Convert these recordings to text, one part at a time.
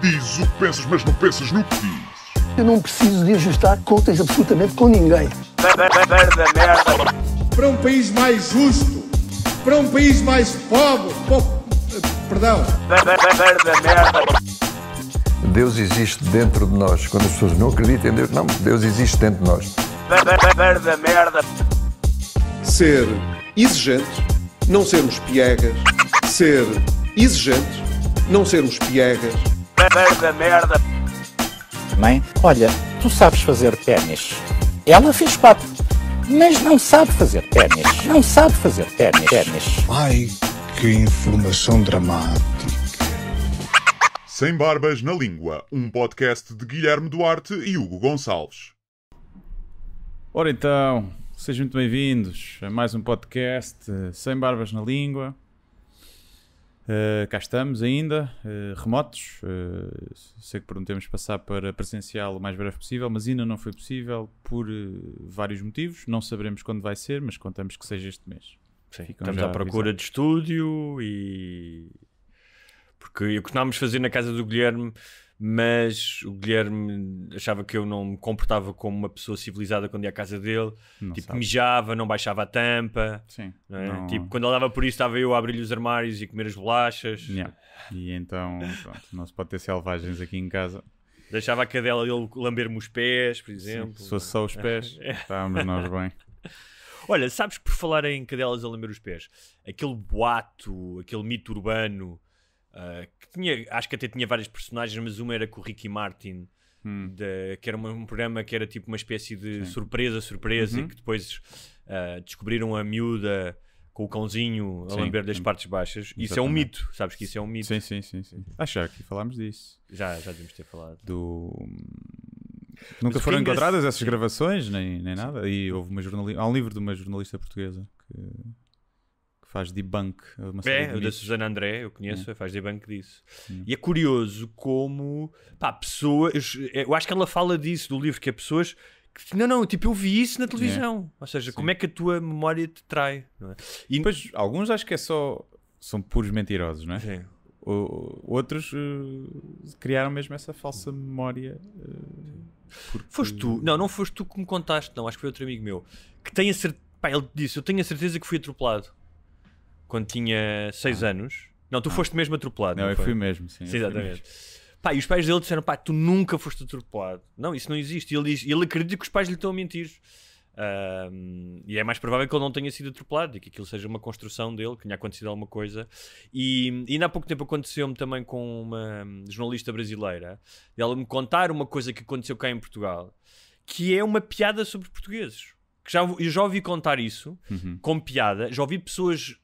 Dizes o que pensas, mas não pensas no que dizes. Eu não preciso de ajustar contas absolutamente com ninguém. Para um país mais justo, para um país mais pobre, perdão. Deus existe dentro de nós. Quando as pessoas não acreditam em Deus, não, Deus existe dentro de nós. Ser exigente, não sermos piegas. Ser exigente, não sermos piegas. Mãe, olha, tu sabes fazer ténis. Ela fez 4, mas não sabe fazer ténis. Não sabe fazer ténis. Ai, que informação dramática. Sem Barbas na Língua, um podcast de Guilherme Duarte e Hugo Gonçalves. Ora então, sejam muito bem-vindos a mais um podcast Sem Barbas na Língua. Cá estamos ainda, remotos. Sei que prometemos passar para presencial o mais breve possível, mas ainda não foi possível por vários motivos. Não saberemos quando vai ser, mas contamos que seja este mês. Sim, estamos à procura de estúdio e... Porque eu costumávamos fazer na casa do Guilherme, mas o Guilherme achava que eu não me comportava como uma pessoa civilizada quando ia à casa dele. Não tipo, sabe. Mijava, não baixava a tampa. Sim. Não é? Não... Tipo, quando ele dava por isso, estava eu a abrir-lhe os armários e a comer as bolachas. Yeah. E então, pronto, não se pode ter selvagens aqui em casa. Deixava a cadela dele lamber-me os pés, por exemplo. Sim, se fosse só os pés, estávamos nós bem. Olha, sabes que por falar em cadelas a lamber os pés, aquele boato, aquele mito urbano... que tinha, acho que até tinha várias personagens, mas uma era com o Ricky Martin, que era um programa que era tipo uma espécie de surpresa, e que depois descobriram a miúda com o cãozinho a lamber das partes baixas. Exatamente. Isso é um mito, sabes que isso é um mito? Sim. Acho que já aqui falámos disso. Já devemos ter falado. Nunca foram encontradas essas gravações, nem nada. E houve há um livro de uma jornalista portuguesa que faz debunk. O da Susana André, eu conheço, faz debunk disso. E é curioso como, pessoas, eu acho que ela fala disso, do livro, que é pessoas que, tipo, eu vi isso na televisão. Ou seja, como é que a tua memória te trai, não é? E depois, alguns acho que são puros mentirosos, não é? Sim. Outros criaram mesmo essa falsa memória. Foste tu? Não foste tu que me contaste, não, acho que foi outro amigo meu, que tem a certeza, ele disse, eu tenho a certeza que fui atropelado quando tinha 6 anos. Não, tu foste mesmo atropelado. Não, eu fui mesmo, sim. Exatamente. E os pais dele disseram, tu nunca foste atropelado. Não, isso não existe. E ele acredita que os pais lhe estão a mentir. E é mais provável que ele não tenha sido atropelado e que aquilo seja uma construção dele, que tenha acontecido alguma coisa. E ainda há pouco tempo aconteceu-me também com uma jornalista brasileira, ela me contar uma coisa que aconteceu cá em Portugal, que é uma piada sobre portugueses. Eu já ouvi contar isso como piada, já ouvi pessoas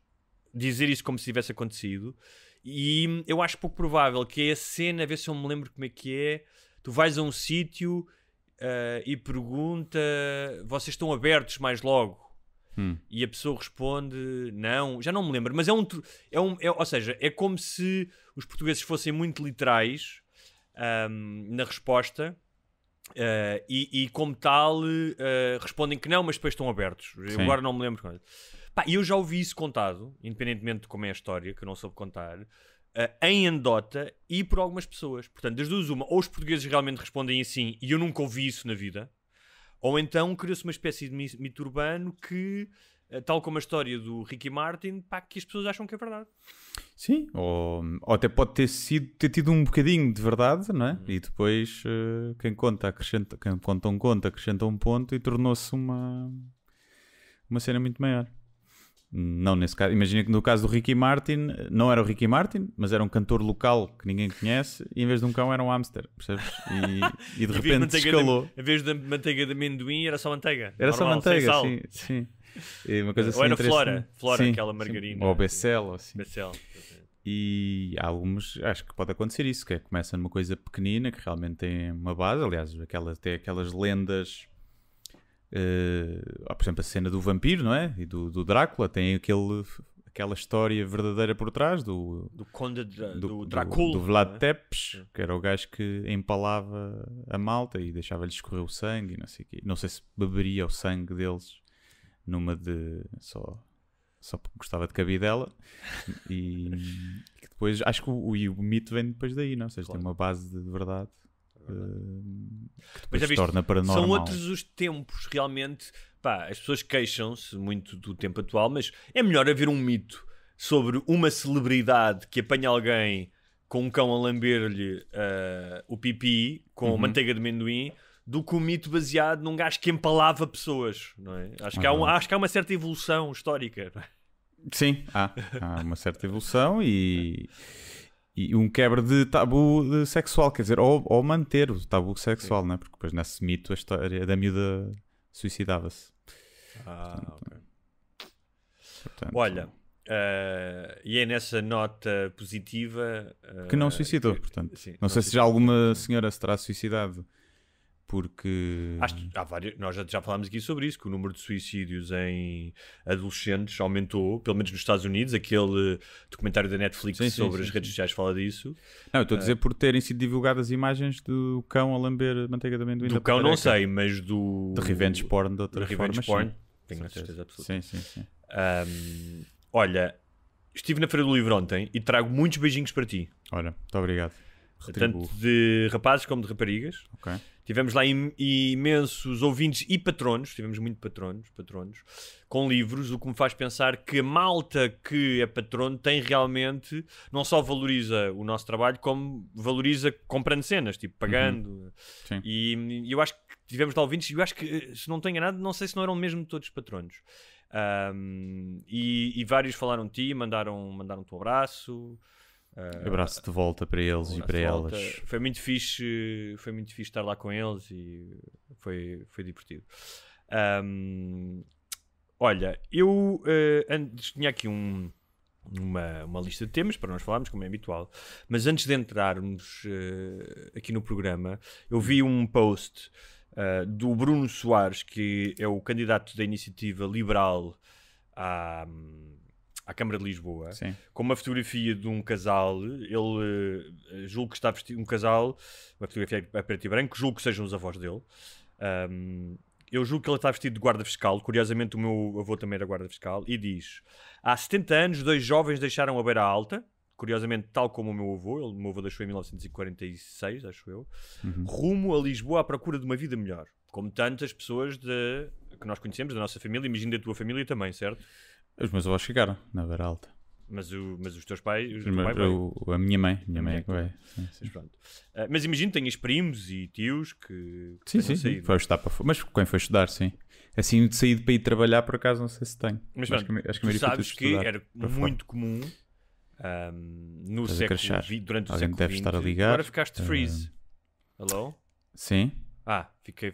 dizer isso como se tivesse acontecido, e eu acho pouco provável que é a cena, a ver se eu me lembro como é que é. Tu vais a um sítio e pergunta, vocês estão abertos mais logo? E a pessoa responde, não, já não me lembro, mas ou seja, é como se os portugueses fossem muito literais na resposta. E como tal respondem que não, mas depois estão abertos. Eu agora não me lembro. E eu já ouvi isso contado, independentemente de como é a história, que eu não soube contar, em anedota e por algumas pessoas. Portanto, das duas uma, ou os portugueses realmente respondem assim e eu nunca ouvi isso na vida, ou então criou-se uma espécie de mito urbano que, tal como a história do Ricky Martin, que as pessoas acham que é verdade. Sim, ou até pode ter tido um bocadinho de verdade, não é? E depois quem conta um conto acrescenta um ponto e tornou-se uma cena muito maior. Não nesse caso. Imagina que no caso do Ricky Martin, não era o Ricky Martin, mas era um cantor local que ninguém conhece e em vez de um cão era um hamster, percebes? E de repente escalou. Em vez da manteiga de amendoim era só manteiga. Era normal, só manteiga, sim. E uma coisa assim, ou era Flora, aquela margarina. Ou Becel, assim. Becel. E há alguns, acho que pode acontecer isso, que começa numa coisa pequenina, que realmente tem uma base, aliás, tem aquelas lendas... por exemplo, a cena do vampiro, não é? E do Drácula, tem aquela história verdadeira por trás do Conde do Drácula, do Vlad Tepes, que era o gajo que empalava a malta e deixava-lhes escorrer o sangue e não sei o quê. Não sei se beberia o sangue deles numa de só só porque gostava de cabidela. E que depois, acho que o mito vem depois daí, não? Ou seja, tem uma base de verdade que depois se torna paranormal. São outros os tempos, realmente. Pá, as pessoas queixam-se muito do tempo atual, mas é melhor haver um mito sobre uma celebridade que apanha alguém com um cão a lamber-lhe o pipi com manteiga de amendoim, do que um mito baseado num gajo que empalava pessoas, não é? Acho que há uma certa evolução histórica, não é? Sim, há uma certa evolução e um quebra de tabu sexual, quer dizer, ou manter o tabu sexual, não é? Porque depois nesse mito a história da miúda suicidava-se. Portanto, olha, e é nessa nota positiva que não suicidou, portanto. Sim, não sei se já alguma senhora se terá suicidado. Porque há vários, nós já falámos aqui sobre isso, que o número de suicídios em adolescentes aumentou, pelo menos nos Estados Unidos. Aquele documentário da Netflix sobre as redes sociais fala disso. Não, eu estou a dizer por terem sido divulgadas imagens do cão a lamber manteiga de amendoim. Do cão não sei, mas do... De revenge porn de outra forma, porn, tenho a certeza absoluta. Sim. Olha, estive na Feira do Livro ontem e trago muitos beijinhos para ti. Olha, muito obrigado. Tanto de rapazes como de raparigas. Ok. Tivemos lá imensos ouvintes e patronos, tivemos muito patronos, com livros, o que me faz pensar que a malta que é patrono tem realmente, não só valoriza o nosso trabalho, como valoriza comprando cenas, tipo pagando. E eu acho que tivemos lá ouvintes, e eu acho que, se não tenho enganado, não sei se não eram mesmo todos patronos. E vários falaram de ti, mandaram-te um abraço. Abraço de volta para eles e para elas. Foi muito fixe estar lá com eles e foi divertido. Olha, eu antes tinha aqui uma lista de temas para nós falarmos, como é habitual, mas antes de entrarmos aqui no programa, eu vi um post do Bruno Soares, que é o candidato da Iniciativa Liberal à Câmara de Lisboa, sim, com uma fotografia de um casal. Ele julgo que está vestido, um casal, uma fotografia a preto e branco, julgo que sejam os avós dele. Eu julgo que ele está vestido de guarda fiscal. Curiosamente, o meu avô também era guarda fiscal. E diz: há 70 anos, 2 jovens deixaram a Beira Alta. Curiosamente, tal como o meu avô. O meu avô deixou em 1946, acho eu. Rumo a Lisboa à procura de uma vida melhor. Como tantas pessoas que nós conhecemos, da nossa família. Imagino da tua família também, certo? Os meus avós chegaram na Beira Alta. Mas os teus pais... A minha mãe é que vai. Mas pronto. Mas imagino que tenhas primos e tios que sim. saído. Foi estudar mas quem foi estudar, sim. Assim, de sair para ir trabalhar, por acaso, não sei se tenho. Mas acho que tu sabes que era muito comum no século XX, durante o século XX. Deve estar a ligar. Agora ficaste freeze. Hello? Sim.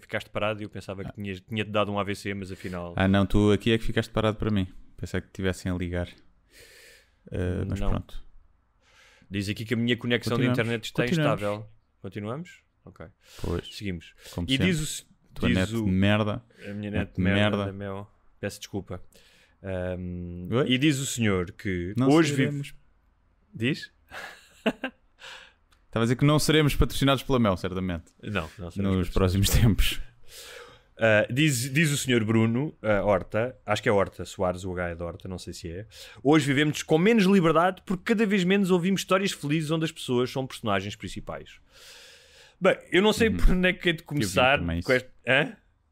Ficaste parado e eu pensava que tinha-te dado um AVC, mas afinal... não, tu aqui é que ficaste parado para mim. Pensei que estivessem a ligar. Mas não. Pronto. Diz aqui que a minha conexão de internet está instável. Continuamos? Ok. Pois. Seguimos. Como e sempre. Tua net de merda. A minha net de merda. Meu. Peço desculpa. E diz o senhor que não hoje seremos... Diz? Estava a dizer que não seremos patrocinados pela Mel, certamente. Não nos próximos tempos. Diz o senhor Bruno Horta, acho que é Horta Soares, o H é de Horta, não sei se é. Hoje vivemos com menos liberdade porque cada vez menos ouvimos histórias felizes onde as pessoas são personagens principais. Bem, eu não sei por onde é que é de começar com este...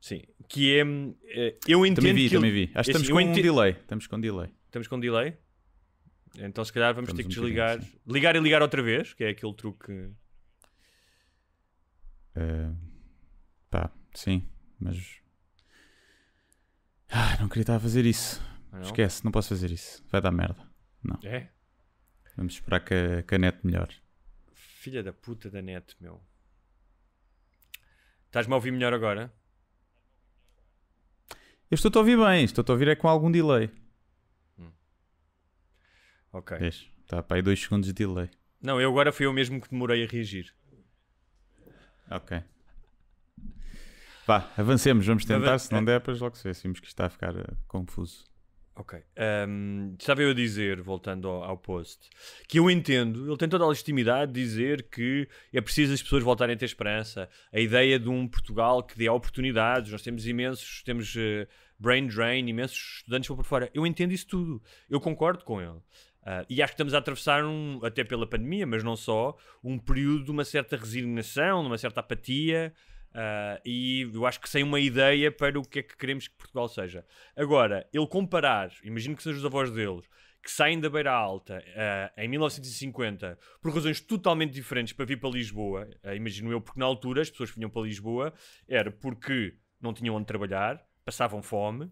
Sim, que é... eu entendo também vi. Acho que estamos com um delay. Estamos com delay? Então se calhar vamos ter que desligar. Ligar e ligar outra vez, que é aquele truque... Sim, mas... não queria estar a fazer isso. Não? Esquece, não posso fazer isso. Vai dar merda. Não. É? Vamos esperar que a net melhore. Filha da puta da net, meu. Estás-me a ouvir melhor agora? Eu estou-te a ouvir bem. Estou-te a ouvir com algum delay. Ok. Vês? Está para aí 2 segundos de delay. Não, eu agora fui eu mesmo que demorei a reagir. Ok. Vá, avancemos. Vamos tentar. Se não der, depois logo se vê. Vimos que está a ficar confuso. Ok. Estava eu a dizer, voltando ao post, que eu entendo, ele tem toda a legitimidade de dizer que é preciso as pessoas voltarem a ter esperança. A ideia de um Portugal que dê oportunidades, nós temos brain drain, imensos estudantes por fora. Eu entendo isso tudo. Eu concordo com ele. E acho que estamos a atravessar, até pela pandemia, mas não só, um período de uma certa resignação, de uma certa apatia, e eu acho que sem uma ideia para o que é que queremos que Portugal seja. Agora, ele comparar, imagino que sejam os avós deles, que saem da Beira Alta em 1950 por razões totalmente diferentes para vir para Lisboa, imagino eu, porque na altura as pessoas que vinham para Lisboa era porque não tinham onde trabalhar, passavam fome,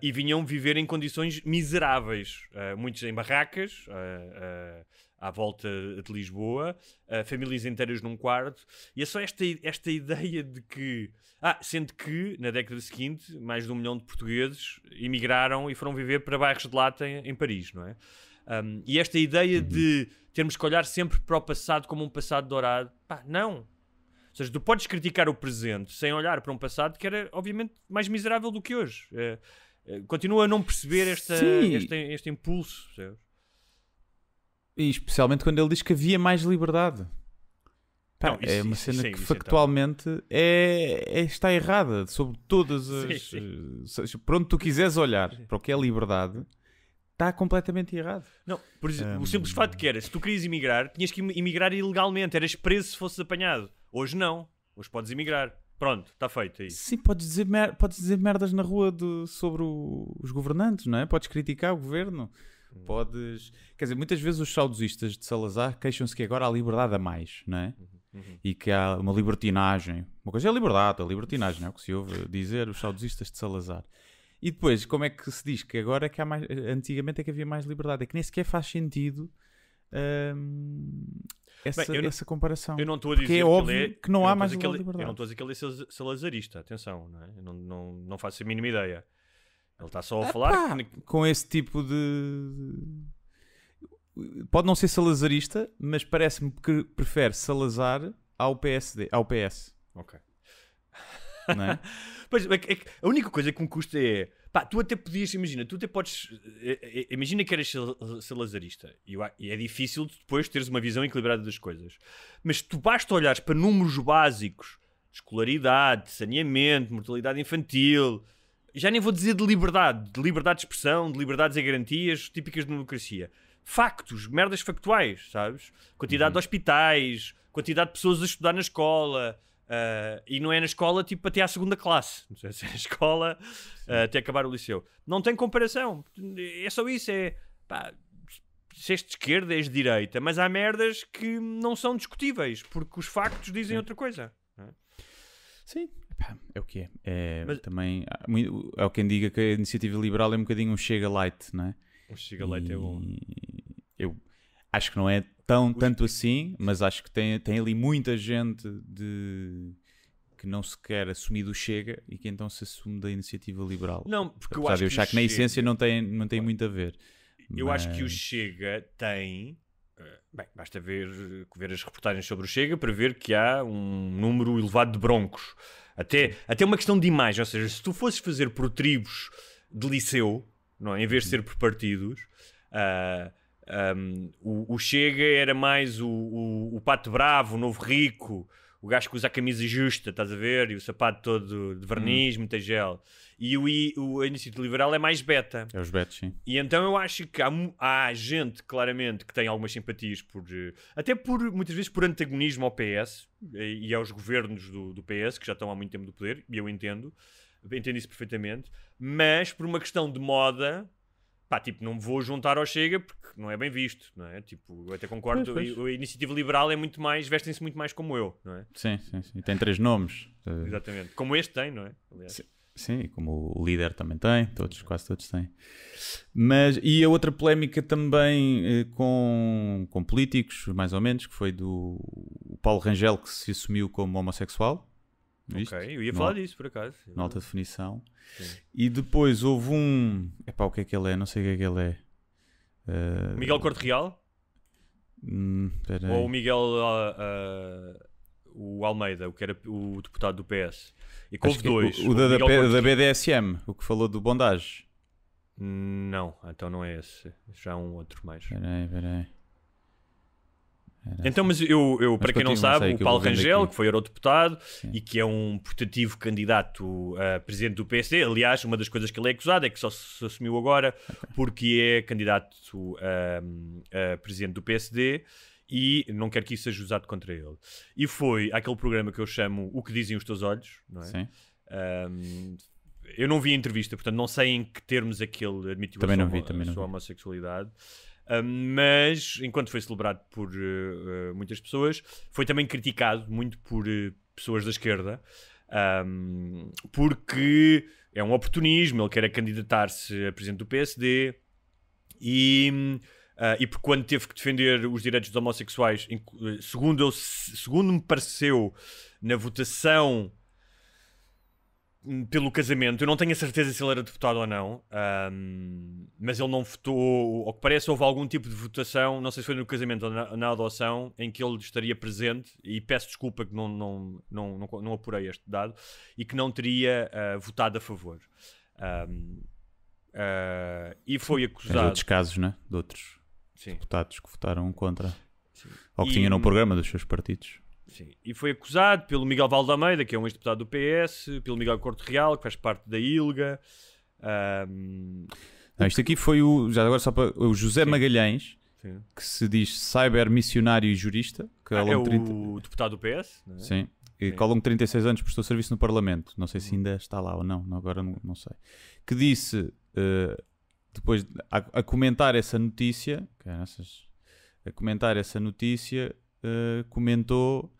e vinham viver em condições miseráveis, muitos em barracas à volta de Lisboa, famílias inteiras num quarto, e é só esta ideia de que sendo que na década seguinte mais de 1 milhão de portugueses emigraram e foram viver para bairros de lata em Paris, não é? E esta ideia de termos que olhar sempre para o passado como um passado dourado, não. Ou seja, tu podes criticar o presente sem olhar para um passado que era, obviamente, mais miserável do que hoje. Continua a não perceber este impulso. Sabes? E especialmente quando ele diz que havia mais liberdade. Não, é uma cena que factualmente está errada sobre todas as... Por onde tu quiseres olhar para o que é liberdade, está completamente errado. Não, por exemplo, o simples fato que era, se tu querias emigrar, tinhas que emigrar ilegalmente, eras preso se fosses apanhado. Hoje não. Hoje podes emigrar. Pronto, está feito aí. Sim, podes dizer merdas na rua sobre os governantes, não é? Podes criticar o governo. Podes... Quer dizer, muitas vezes os saudosistas de Salazar queixam-se que agora há liberdade a mais, não é? E que há uma libertinagem. Uma coisa é a liberdade, a libertinagem, não é o que se ouve dizer os saudosistas de Salazar. E depois, como é que se diz que agora é que há mais... Antigamente é que havia mais liberdade. É que nem sequer faz sentido... essa comparação. Eu não estou a dizer porque é óbvio que não há mais liberdade. Eu não estou a dizer que ele é salazarista, atenção, não é? Eu não faço a mínima ideia. Ele está só a falar com esse tipo de... Pode não ser salazarista, mas parece-me que prefere Salazar ao PSD, ao PS. Ok. Não é? Pois, a única coisa que me custa é... tu até podias, imagina, tu até podes... Imagina que eras salazarista e é difícil depois teres uma visão equilibrada das coisas. Mas tu basta olhares para números básicos de escolaridade, de saneamento, mortalidade infantil... Já nem vou dizer de liberdade de expressão, de liberdades e garantias típicas de democracia. Factos, merdas factuais, sabes? Quantidade de hospitais, quantidade de pessoas a estudar na escola... e não é na escola tipo até à 2ª classe, não sei se é na escola até acabar o liceu, não tem comparação, é só isso, se és de esquerda, és de direita, mas há merdas que não são discutíveis porque os factos dizem outra coisa, não é? Sim, é o que é. Mas também há quem diga que a iniciativa liberal é um bocadinho um Chega Light, não é? Um Chega Light é bom. Eu acho que não é tanto assim, mas acho que tem ali muita gente que não se quer assumir do Chega e que então se assume da iniciativa liberal. Não, porque apesar eu de eu achar que na essência não tem muito a ver. Eu acho que o Chega tem... Bem, basta ver as reportagens sobre o Chega para ver que há um número elevado de broncos. Até uma questão de imagem, ou seja, se tu fosses fazer por tribos de liceu, não é? Em vez de ser por partidos... o Chega era mais o pato bravo, o novo rico, o gajo que usa a camisa justa, estás a ver? E o sapato todo de verniz, muita gel. E a iniciativa liberal é mais beta. É os betos, sim. E então eu acho que há gente, claramente, que tem algumas simpatias muitas vezes por antagonismo ao PS e aos governos do PS, que já estão há muito tempo do poder, e eu entendo isso perfeitamente, mas por uma questão de moda... não me vou juntar ao Chega porque não é bem visto, não é? Eu até concordo, pois. A iniciativa liberal é muito mais, vestem-se muito mais como eu, não é? Sim. Tem 3 nomes. Exatamente. Como este tem, não é? Aliás. Sim, como o líder também tem, quase todos têm. E a outra polémica também com políticos, mais ou menos, que foi do Paulo Rangel, que se assumiu como homossexual. Viste? Ok, eu ia falar disso, por acaso. Na alta definição. Sim. E depois houve o que é que ele é? Não sei o que é que ele é. Miguel Corte Real? Ou o Miguel o Almeida, o que era o deputado do PS? E que houve dois. O da BDSM, o que falou do bondage. Não, então não é esse. Já é um outro mais. Peraí. Então, mas eu para quem não sabe, o Paulo Rangel, que foi eurodeputado e que é um portativo candidato a presidente do PSD, aliás, uma das coisas que ele é acusado é que só se assumiu agora porque é candidato a presidente do PSD e não quer que isso seja usado contra ele. E foi aquele programa que eu chamo O que Dizem os Teus Olhos, não é? Sim. Eu não vi a entrevista, portanto não sei em que termos aquele admitiu a sua homossexualidade. Mas enquanto foi celebrado por muitas pessoas, foi também criticado muito por pessoas da esquerda, porque é um oportunismo, ele quer candidatar-se a presidente do PSD e porque quando teve que defender os direitos dos homossexuais, segundo me pareceu na votação pelo casamento, eu não tenho a certeza se ele era deputado ou não, mas ele não votou, ao que parece houve algum tipo de votação, não sei se foi no casamento ou na adoção, em que ele estaria presente, e peço desculpa que não apurei este dado, e que não teria votado a favor. E foi acusado... Há outros casos, né? De outros deputados que votaram contra, ou que tinham no programa dos seus partidos. Sim. E foi acusado pelo Miguel Valdealmeida, que é um ex-deputado do PS, pelo Miguel Corte Real, que faz parte da ILGA. Não, isto aqui foi o José Magalhães, que se diz cybermissionário e jurista. Que o deputado do PS, não é? Sim. E que ao longo de 36 anos prestou serviço no Parlamento. Não sei se ainda está lá ou não, agora não sei. Que disse, depois a comentar essa notícia, comentou.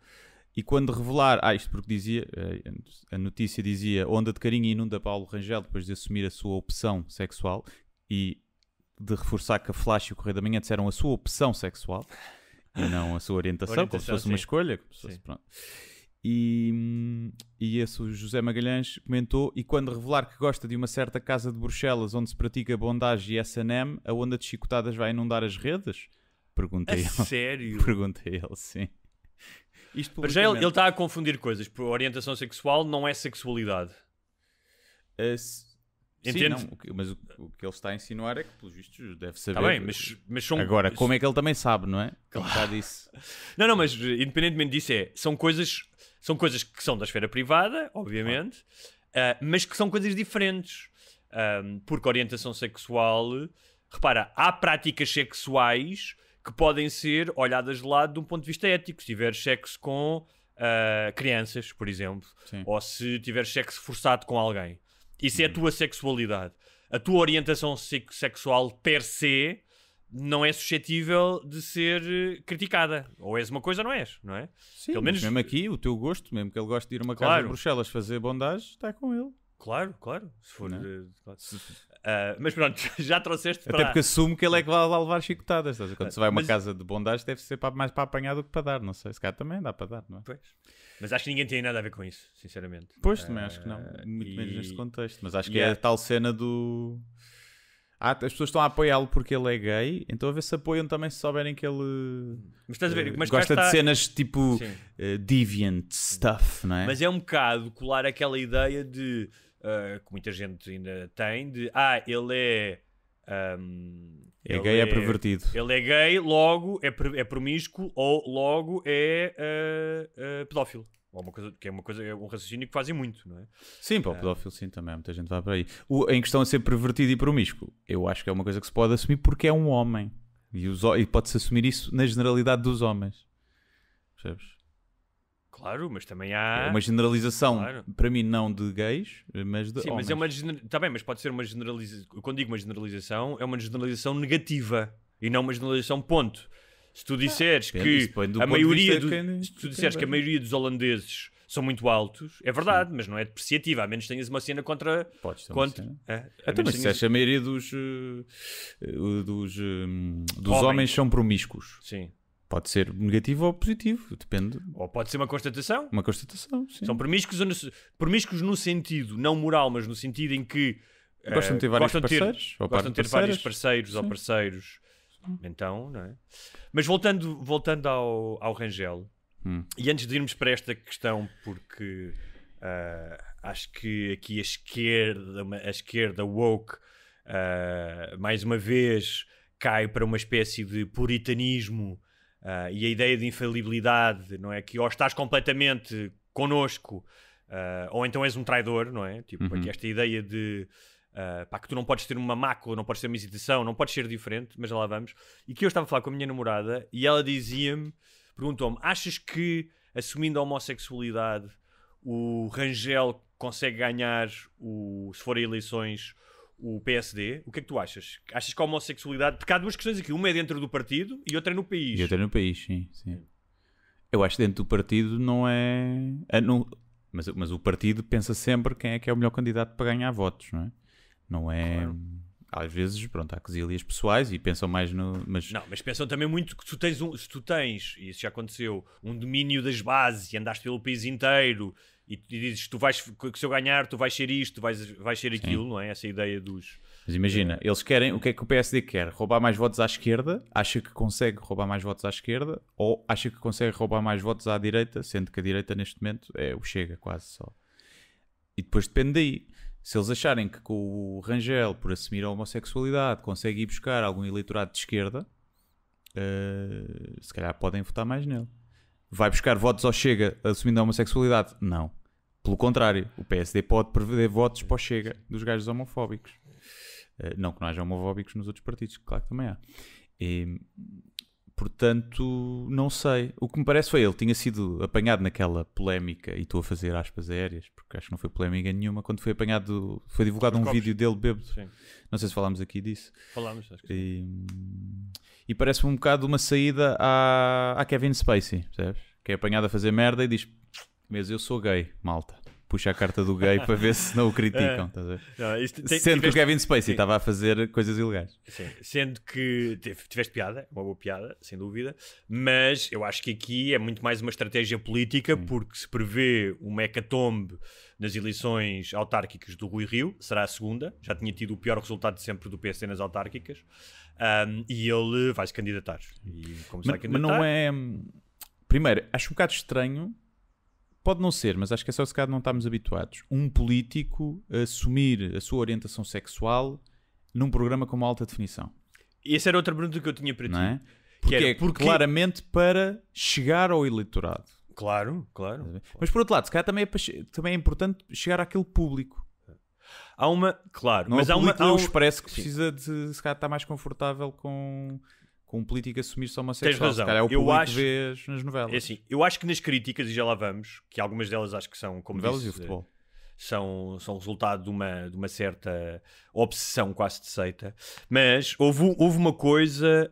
E quando revelar... isto porque dizia... a notícia dizia Onda de carinho inunda Paulo Rangel depois de assumir a sua opção sexual e de reforçar que a Flash e o Correio da Manhã disseram a sua opção sexual e não a sua orientação como se fosse uma escolha. Pronto. E esse o José Magalhães comentou: e quando revelar que gosta de uma certa casa de Bruxelas onde se pratica bondagem e S&M, a onda de chicotadas vai inundar as redes? Perguntei ele. Sério? Perguntei ele, sim. Mas já ele está a confundir coisas. Por orientação sexual não é sexualidade. Sim, não, mas o que ele está a insinuar é que, pelos vistos, deve saber. Está bem, mas são... Agora, como é que ele também sabe, não é? Claro. Disso. Não, mas independentemente disso, são coisas que são da esfera privada, obviamente, mas que são coisas diferentes. Porque a orientação sexual... Repara, há práticas sexuais que podem ser olhadas de lado de um ponto de vista ético. Se tiveres sexo com crianças, por exemplo, ou se tiveres sexo forçado com alguém. Isso é a tua sexualidade. A tua orientação sexual per se não é suscetível de ser criticada. Ou és uma coisa ou não és, não é? Sim, pelo menos... mesmo aqui, o teu gosto, mesmo que ele goste de ir a uma casa de Bruxelas fazer bondagem, está com ele. Claro. Se for... mas pronto, já trouxeste para... Até porque assumo que ele é que vai lá levar chicotadas. Quando se vai a uma casa de bondagem deve ser mais para apanhar do que para dar. Não sei, se cá também dá para dar, não é? Pois. Mas acho que ninguém tem nada a ver com isso, sinceramente. Pois, também acho que não. Muito menos neste contexto. Mas acho que é a tal cena do... as pessoas estão a apoiá-lo porque ele é gay, então a ver se apoiam também se souberem que ele... Mas estás a ver, mas gosta de cenas tipo deviant stuff, não é? Mas é um bocado colar aquela ideia de... que muita gente ainda tem, de ele é... é gay, é pervertido. Ele é gay, logo é promíscuo ou logo é pedófilo. Ou uma coisa, que é um raciocínio que fazem muito, não é? Sim, para o pedófilo sim, também muita gente vai para aí. Em questão de ser pervertido e promíscuo, eu acho que é uma coisa que se pode assumir porque é um homem. E pode-se assumir isso na generalidade dos homens. Percebes? Claro, mas também há... É uma generalização, para mim, não de gays, mas de homens. Sim, mas está bem, mas pode ser uma generalização... Quando digo uma generalização, é uma generalização negativa e não uma generalização ponto. Se tu disseres que a maioria que a maioria dos holandeses são muito altos, é verdade, mas não é depreciativa, a menos que tenhas uma cena contra... Podes ter uma cena. Até mas se a maioria dos homens são promíscuos. Sim. Pode ser negativo ou positivo, depende. Ou pode ser uma constatação. Uma constatação, sim. São promíscuos no sentido, não moral, mas no sentido em que... gostam de ter vários parceiros. Gostam de ter vários parceiros ou parceiros. Então, não é? Mas voltando ao Rangel, e antes de irmos para esta questão, porque acho que aqui a esquerda woke mais uma vez cai para uma espécie de puritanismo e a ideia de infalibilidade, não é? Que ou estás completamente connosco ou então és um traidor, não é? Tipo, aqui esta ideia de que tu não podes ter uma mácula, não podes ter uma hesitação, não podes ser diferente, mas já lá vamos. E que eu estava a falar com a minha namorada e ela perguntou-me, achas que assumindo a homossexualidade o Rangel consegue ganhar, se forem eleições, o PSD? O que é que tu achas? Achas que a homossexualidade... Porque há duas questões aqui. Uma é dentro do partido e outra é no país. E outra é no país, sim. Eu acho que dentro do partido não é... Mas o partido pensa sempre quem é que é o melhor candidato para ganhar votos, não é? Não é... Claro. Às vezes, pronto, há quesilhas pessoais e pensam mais no... Mas pensam também muito que se tu tens, e isso já aconteceu, um domínio das bases e andaste pelo país inteiro e dizes que se eu ganhar tu vais ser isto, tu vais ser aquilo, não é? Essa ideia dos... Mas imagina, eles querem... O que é que o PSD quer? Roubar mais votos à esquerda? Acha que consegue roubar mais votos à esquerda? Ou acha que consegue roubar mais votos à direita? Sendo que a direita neste momento é o Chega quase só. E depois depende daí. Se eles acharem que com o Rangel, por assumir a homossexualidade, consegue ir buscar algum eleitorado de esquerda, se calhar podem votar mais nele. Vai buscar votos ao Chega assumindo a homossexualidade? Não. Pelo contrário, o PSD pode prever votos para o Chega dos gajos homofóbicos. Não que não haja homofóbicos nos outros partidos, claro que também há. Portanto, não sei. O que me parece foi ele tinha sido apanhado naquela polémica, e estou a fazer aspas aéreas, porque acho que não foi polémica nenhuma, quando foi apanhado, foi divulgado vídeo dele bêbado. Sim. Não sei se falámos aqui disso. Falámos, acho que sim. E parece-me um bocado uma saída à Kevin Spacey, percebes? Que é apanhado a fazer merda e diz, mas eu sou gay, malta. Puxa a carta do gay para ver se não o criticam. Sendo que o Kevin Spacey estava a fazer coisas ilegais. Sim. Sendo que tiveste piada, uma boa piada, sem dúvida, mas eu acho que aqui é muito mais uma estratégia política, porque se prevê uma hecatombe nas eleições autárquicas do Rui Rio, será a segunda, já tinha tido o pior resultado de sempre do PSD nas autárquicas, e ele vai se candidatar. Mas não é... Primeiro, acho um bocado estranho. Pode não ser, mas acho que é só se calhar não estamos habituados. Um político assumir a sua orientação sexual num programa com uma alta definição. E essa era outra pergunta que eu tinha para ti. Não é? Porque claramente para chegar ao eleitorado. Claro. Mas por outro lado, se calhar também é importante chegar àquele público. Há uma... Claro. Não mas é o público há do Expresso que precisa de se calhar estar mais confortável com um político assumir-se homossexual. Tens razão. Se calhar é o público que vês nas novelas. É assim, eu acho que nas críticas, e já lá vamos, que algumas delas acho que são, como novelas disse, e o futebol. São resultado de uma certa obsessão quase de seita. Mas houve uma coisa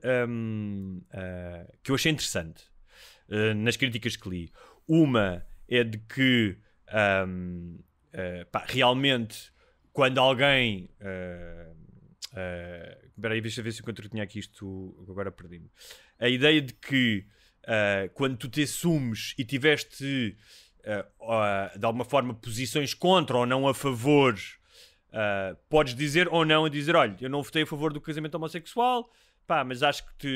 que eu achei interessante nas críticas que li. Uma é de que realmente quando alguém... Espera aí, deixa eu ver se eu tinha aqui isto, agora perdi-me. A ideia de que quando tu te assumes e tiveste de alguma forma posições contra ou não a favor, podes dizer ou não a dizer, olha, eu não votei a favor do casamento homossexual, mas acho que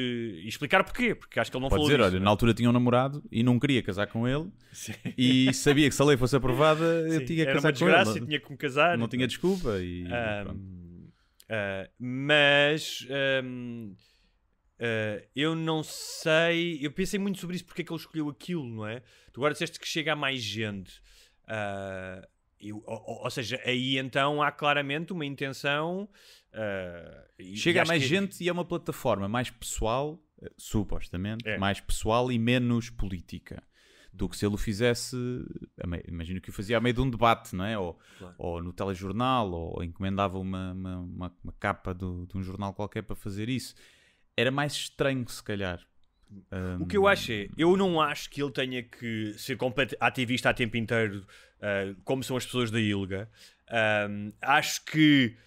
e explicar porquê, porque acho que ele não falou disso. Olha, na altura tinha um namorado e não queria casar com ele. Sim. E sabia que se a lei fosse aprovada eu tinha que casar com ele. Era uma desgraça, tinha que me casar. Não tinha desculpa e eu não sei, eu pensei muito sobre isso, porque é que ele escolheu aquilo, não é? Tu agora disseste que chega a mais gente, ou seja, aí então há claramente uma intenção. Chega a mais gente e é uma plataforma mais pessoal, supostamente, mais pessoal e menos política do que se ele o fizesse, imagino que o fazia a meio de um debate, não é? Ou no telejornal, ou encomendava uma capa de um jornal qualquer para fazer isso. Era mais estranho, se calhar. O que eu acho eu não acho que ele tenha que ser completo ativista a tempo inteiro, como são as pessoas da ILGA. Acho que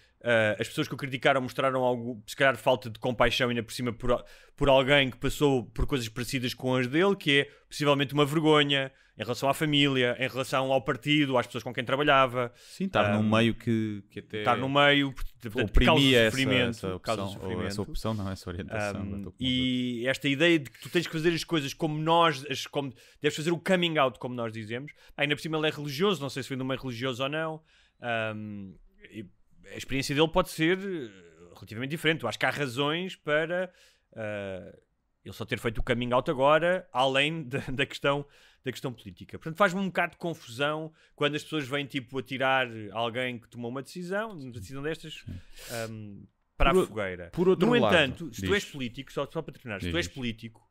as pessoas que o criticaram mostraram algo, se calhar, falta de compaixão, ainda por cima por alguém que passou por coisas parecidas com as dele, que é possivelmente uma vergonha em relação à família, em relação ao partido, às pessoas com quem trabalhava. Sim, estar num meio que até... Estar num meio, oprimia essa opção, não, essa orientação. E esta ideia de que tu tens que fazer as coisas como deves fazer o coming out, como nós dizemos. Ainda por cima ele é religioso, não sei se vem de um meio religioso ou não. a experiência dele pode ser relativamente diferente. Eu acho que há razões para ele só ter feito o coming out agora, além da questão política. Portanto, faz-me um bocado de confusão quando as pessoas vêm tipo a tirar alguém que tomou uma decisão destas para a fogueira. Por outro no lado, entanto, se tu és político, só para terminar, se tu és político,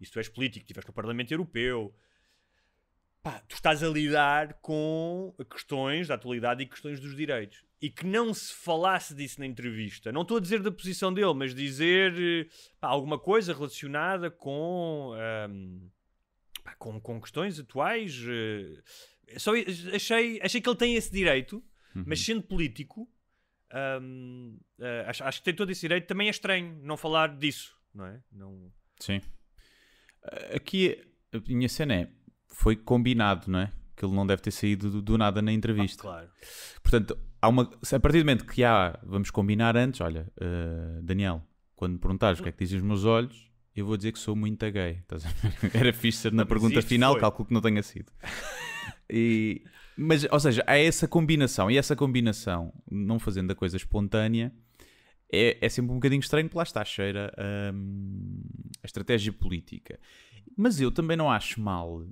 e se tu és político, estiveste no Parlamento Europeu, tu estás a lidar com questões da atualidade e questões dos direitos. E que não se falasse disso na entrevista. Não estou a dizer da posição dele, mas dizer alguma coisa relacionada com questões atuais. Só achei que ele tem esse direito, mas sendo político, acho que tem todo esse direito. Também é estranho não falar disso, não é? Não... Sim. Aqui a minha cena é, foi combinado, não é? Que ele não deve ter saído do nada na entrevista. Claro. Portanto, a partir do momento que vamos combinar antes, olha, Daniel, quando me perguntares o que é que dizem os meus olhos, eu vou dizer que sou muito gay. Estás a ver? Era fixe ser na pergunta final, cálculo que não tenha sido. Mas, ou seja, há essa combinação, e essa combinação, não fazendo a coisa espontânea, é sempre um bocadinho estranho, porque lá está, cheira a estratégia política. Mas eu também não acho mal,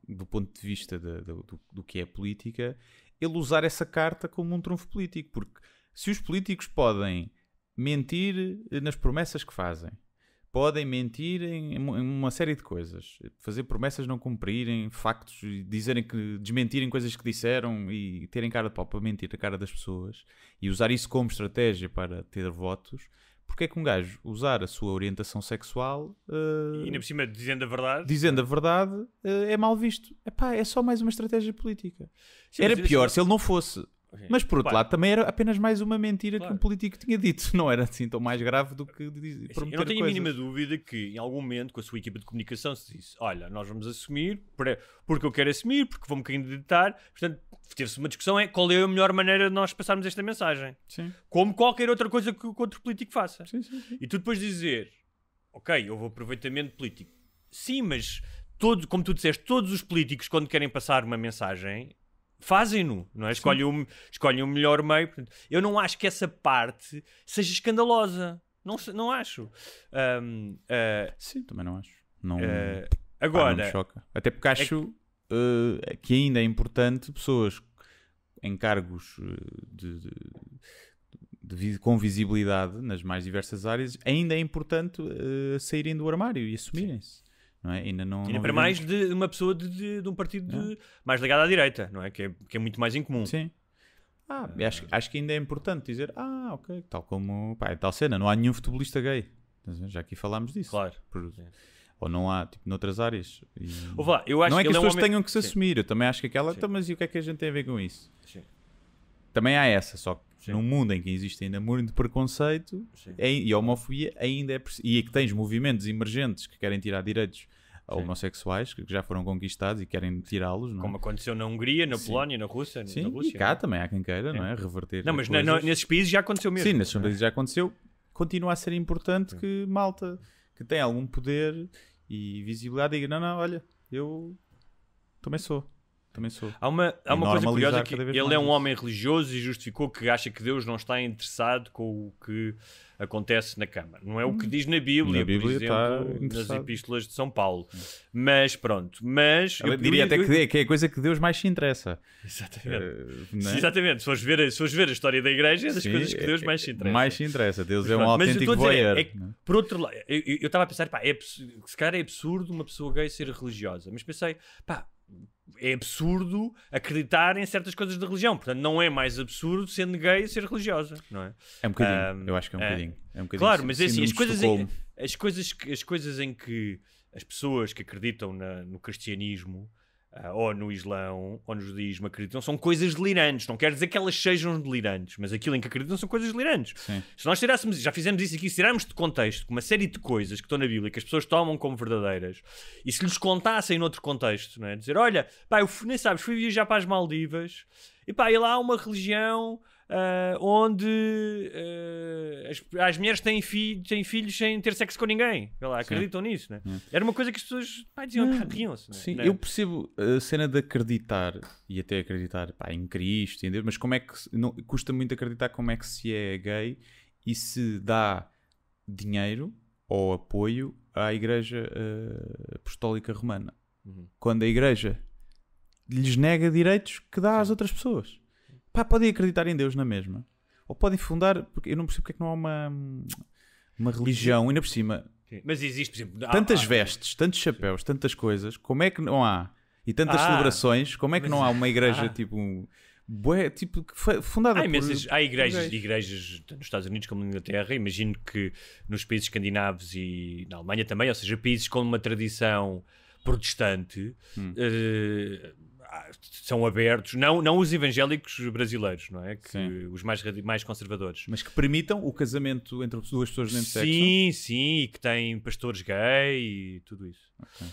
do ponto de vista do que é política, ele usar essa carta como um trunfo político, porque se os políticos podem mentir nas promessas que fazem, podem mentir em uma série de coisas, fazer promessas não cumprirem, factos, desmentirem coisas que disseram e terem cara de pau para mentir a cara das pessoas e usar isso como estratégia para ter votos, porque é que um gajo usar a sua orientação sexual e ainda por cima dizendo a verdade é mal visto? É só mais uma estratégia política. Sim, era pior se ele não fosse. Mas por outro lado também era apenas mais uma mentira que um político tinha dito. Não era assim tão mais grave do que prometer coisas. Eu não tenho a mínima dúvida que em algum momento com a sua equipa de comunicação se disse, olha, nós vamos assumir porque eu quero assumir, porque vou-me candidatar. Portanto, teve-se uma discussão qual é a melhor maneira de nós passarmos esta mensagem. Sim. Como qualquer outra coisa que o outro político faça. Sim. E tu depois dizer, ok, houve aproveitamento político. Sim, mas como tu disseste, todos os políticos quando querem passar uma mensagem fazem-no, não é? Escolhem o melhor meio. Portanto, eu não acho que essa parte seja escandalosa. Não acho. Sim, também não acho. Não, agora, não me choca. Até porque acho que ainda é importante pessoas em cargos com visibilidade nas mais diversas áreas, ainda é importante saírem do armário e assumirem-se. Não é? Ainda para mais de uma pessoa de um partido mais ligado à direita, não é? Que é muito mais incomum. Sim. Acho que ainda é importante dizer, ok, tal como tal cena, não há nenhum futebolista gay. Já aqui falámos disso. Claro. Ou não há, tipo, noutras áreas. Eu acho não é que as pessoas homem... tenham que se assumir. Eu também acho que mas e o que é que a gente tem a ver com isso? Sim. Também há essa, só que num mundo em que existe ainda muito preconceito e a homofobia ainda é... E que tens movimentos emergentes que querem tirar direitos a homossexuais, que já foram conquistados e querem tirá-los. Não é? Como aconteceu na Hungria, na Polónia, na Rússia. Sim, na Rússia, e cá também há quem queira, não é? Reverter. Não, mas nesses países já aconteceu mesmo. Sim, nesses países já aconteceu. Continua a ser importante que malta que tem algum poder e visibilidade diga, não, olha, eu também sou. Há uma coisa curiosa que ele é um homem religioso e justificou que acha que Deus não está interessado com o que acontece na Câmara. Não é o que diz na Bíblia, por exemplo, nas epístolas de São Paulo. Mas pronto. Eu diria até que é a coisa que Deus mais se interessa. Exatamente. Exatamente. Se fores ver a história da Igreja, é das coisas que Deus mais se interessa. Mais se interessa. Deus é um autêntico voyeur. Por outro lado, eu estava a pensar, se calhar é absurdo uma pessoa gay ser religiosa. Mas pensei, é absurdo acreditar em certas coisas da religião. Portanto, não é mais absurdo sendo gay ser religiosa, não é? É um bocadinho. Eu acho que é um bocadinho. Claro, mas é assim, as coisas em que as pessoas que acreditam no cristianismo ou no Islão ou no judaísmo acreditam são coisas delirantes. Não quer dizer que elas sejam delirantes, mas aquilo em que acreditam são coisas delirantes. Sim. Se nós tirássemos, já fizemos isso aqui, se tirarmos de contexto uma série de coisas que estão na Bíblia que as pessoas tomam como verdadeiras e se lhes contassem noutro contexto, não é? Dizer, olha, eu nem sabes, fui viajar para as Maldivas e lá há uma religião onde as mulheres têm filhos sem ter sexo com ninguém. Vê lá, acreditam nisso, né? Era uma coisa que as pessoas diziam, riam-se. Né? Sim, Né? eu percebo a cena de acreditar e até acreditar em Cristo, entendeu? Mas como é que custa muito acreditar como é que se é gay e se dá dinheiro ou apoio à Igreja Apostólica Romana, quando a Igreja lhes nega direitos que dá às outras pessoas. Pá, podem acreditar em Deus na mesma, ou podem fundar, porque eu não percebo porque é que não há uma religião, ainda por cima. Sim. Mas existe, por exemplo, tantas vestes, tantos chapéus, tantas coisas, como é que não há? E tantas celebrações, como é que não há uma igreja fundada há igrejas nos Estados Unidos como na Inglaterra, imagino que nos países escandinavos e na Alemanha também, ou seja, países com uma tradição protestante, são abertos, não os evangélicos brasileiros, não é? Os mais conservadores. Mas que permitam o casamento entre duas pessoas do mesmo sexo? Sim, e que têm pastores gay e tudo isso. Okay.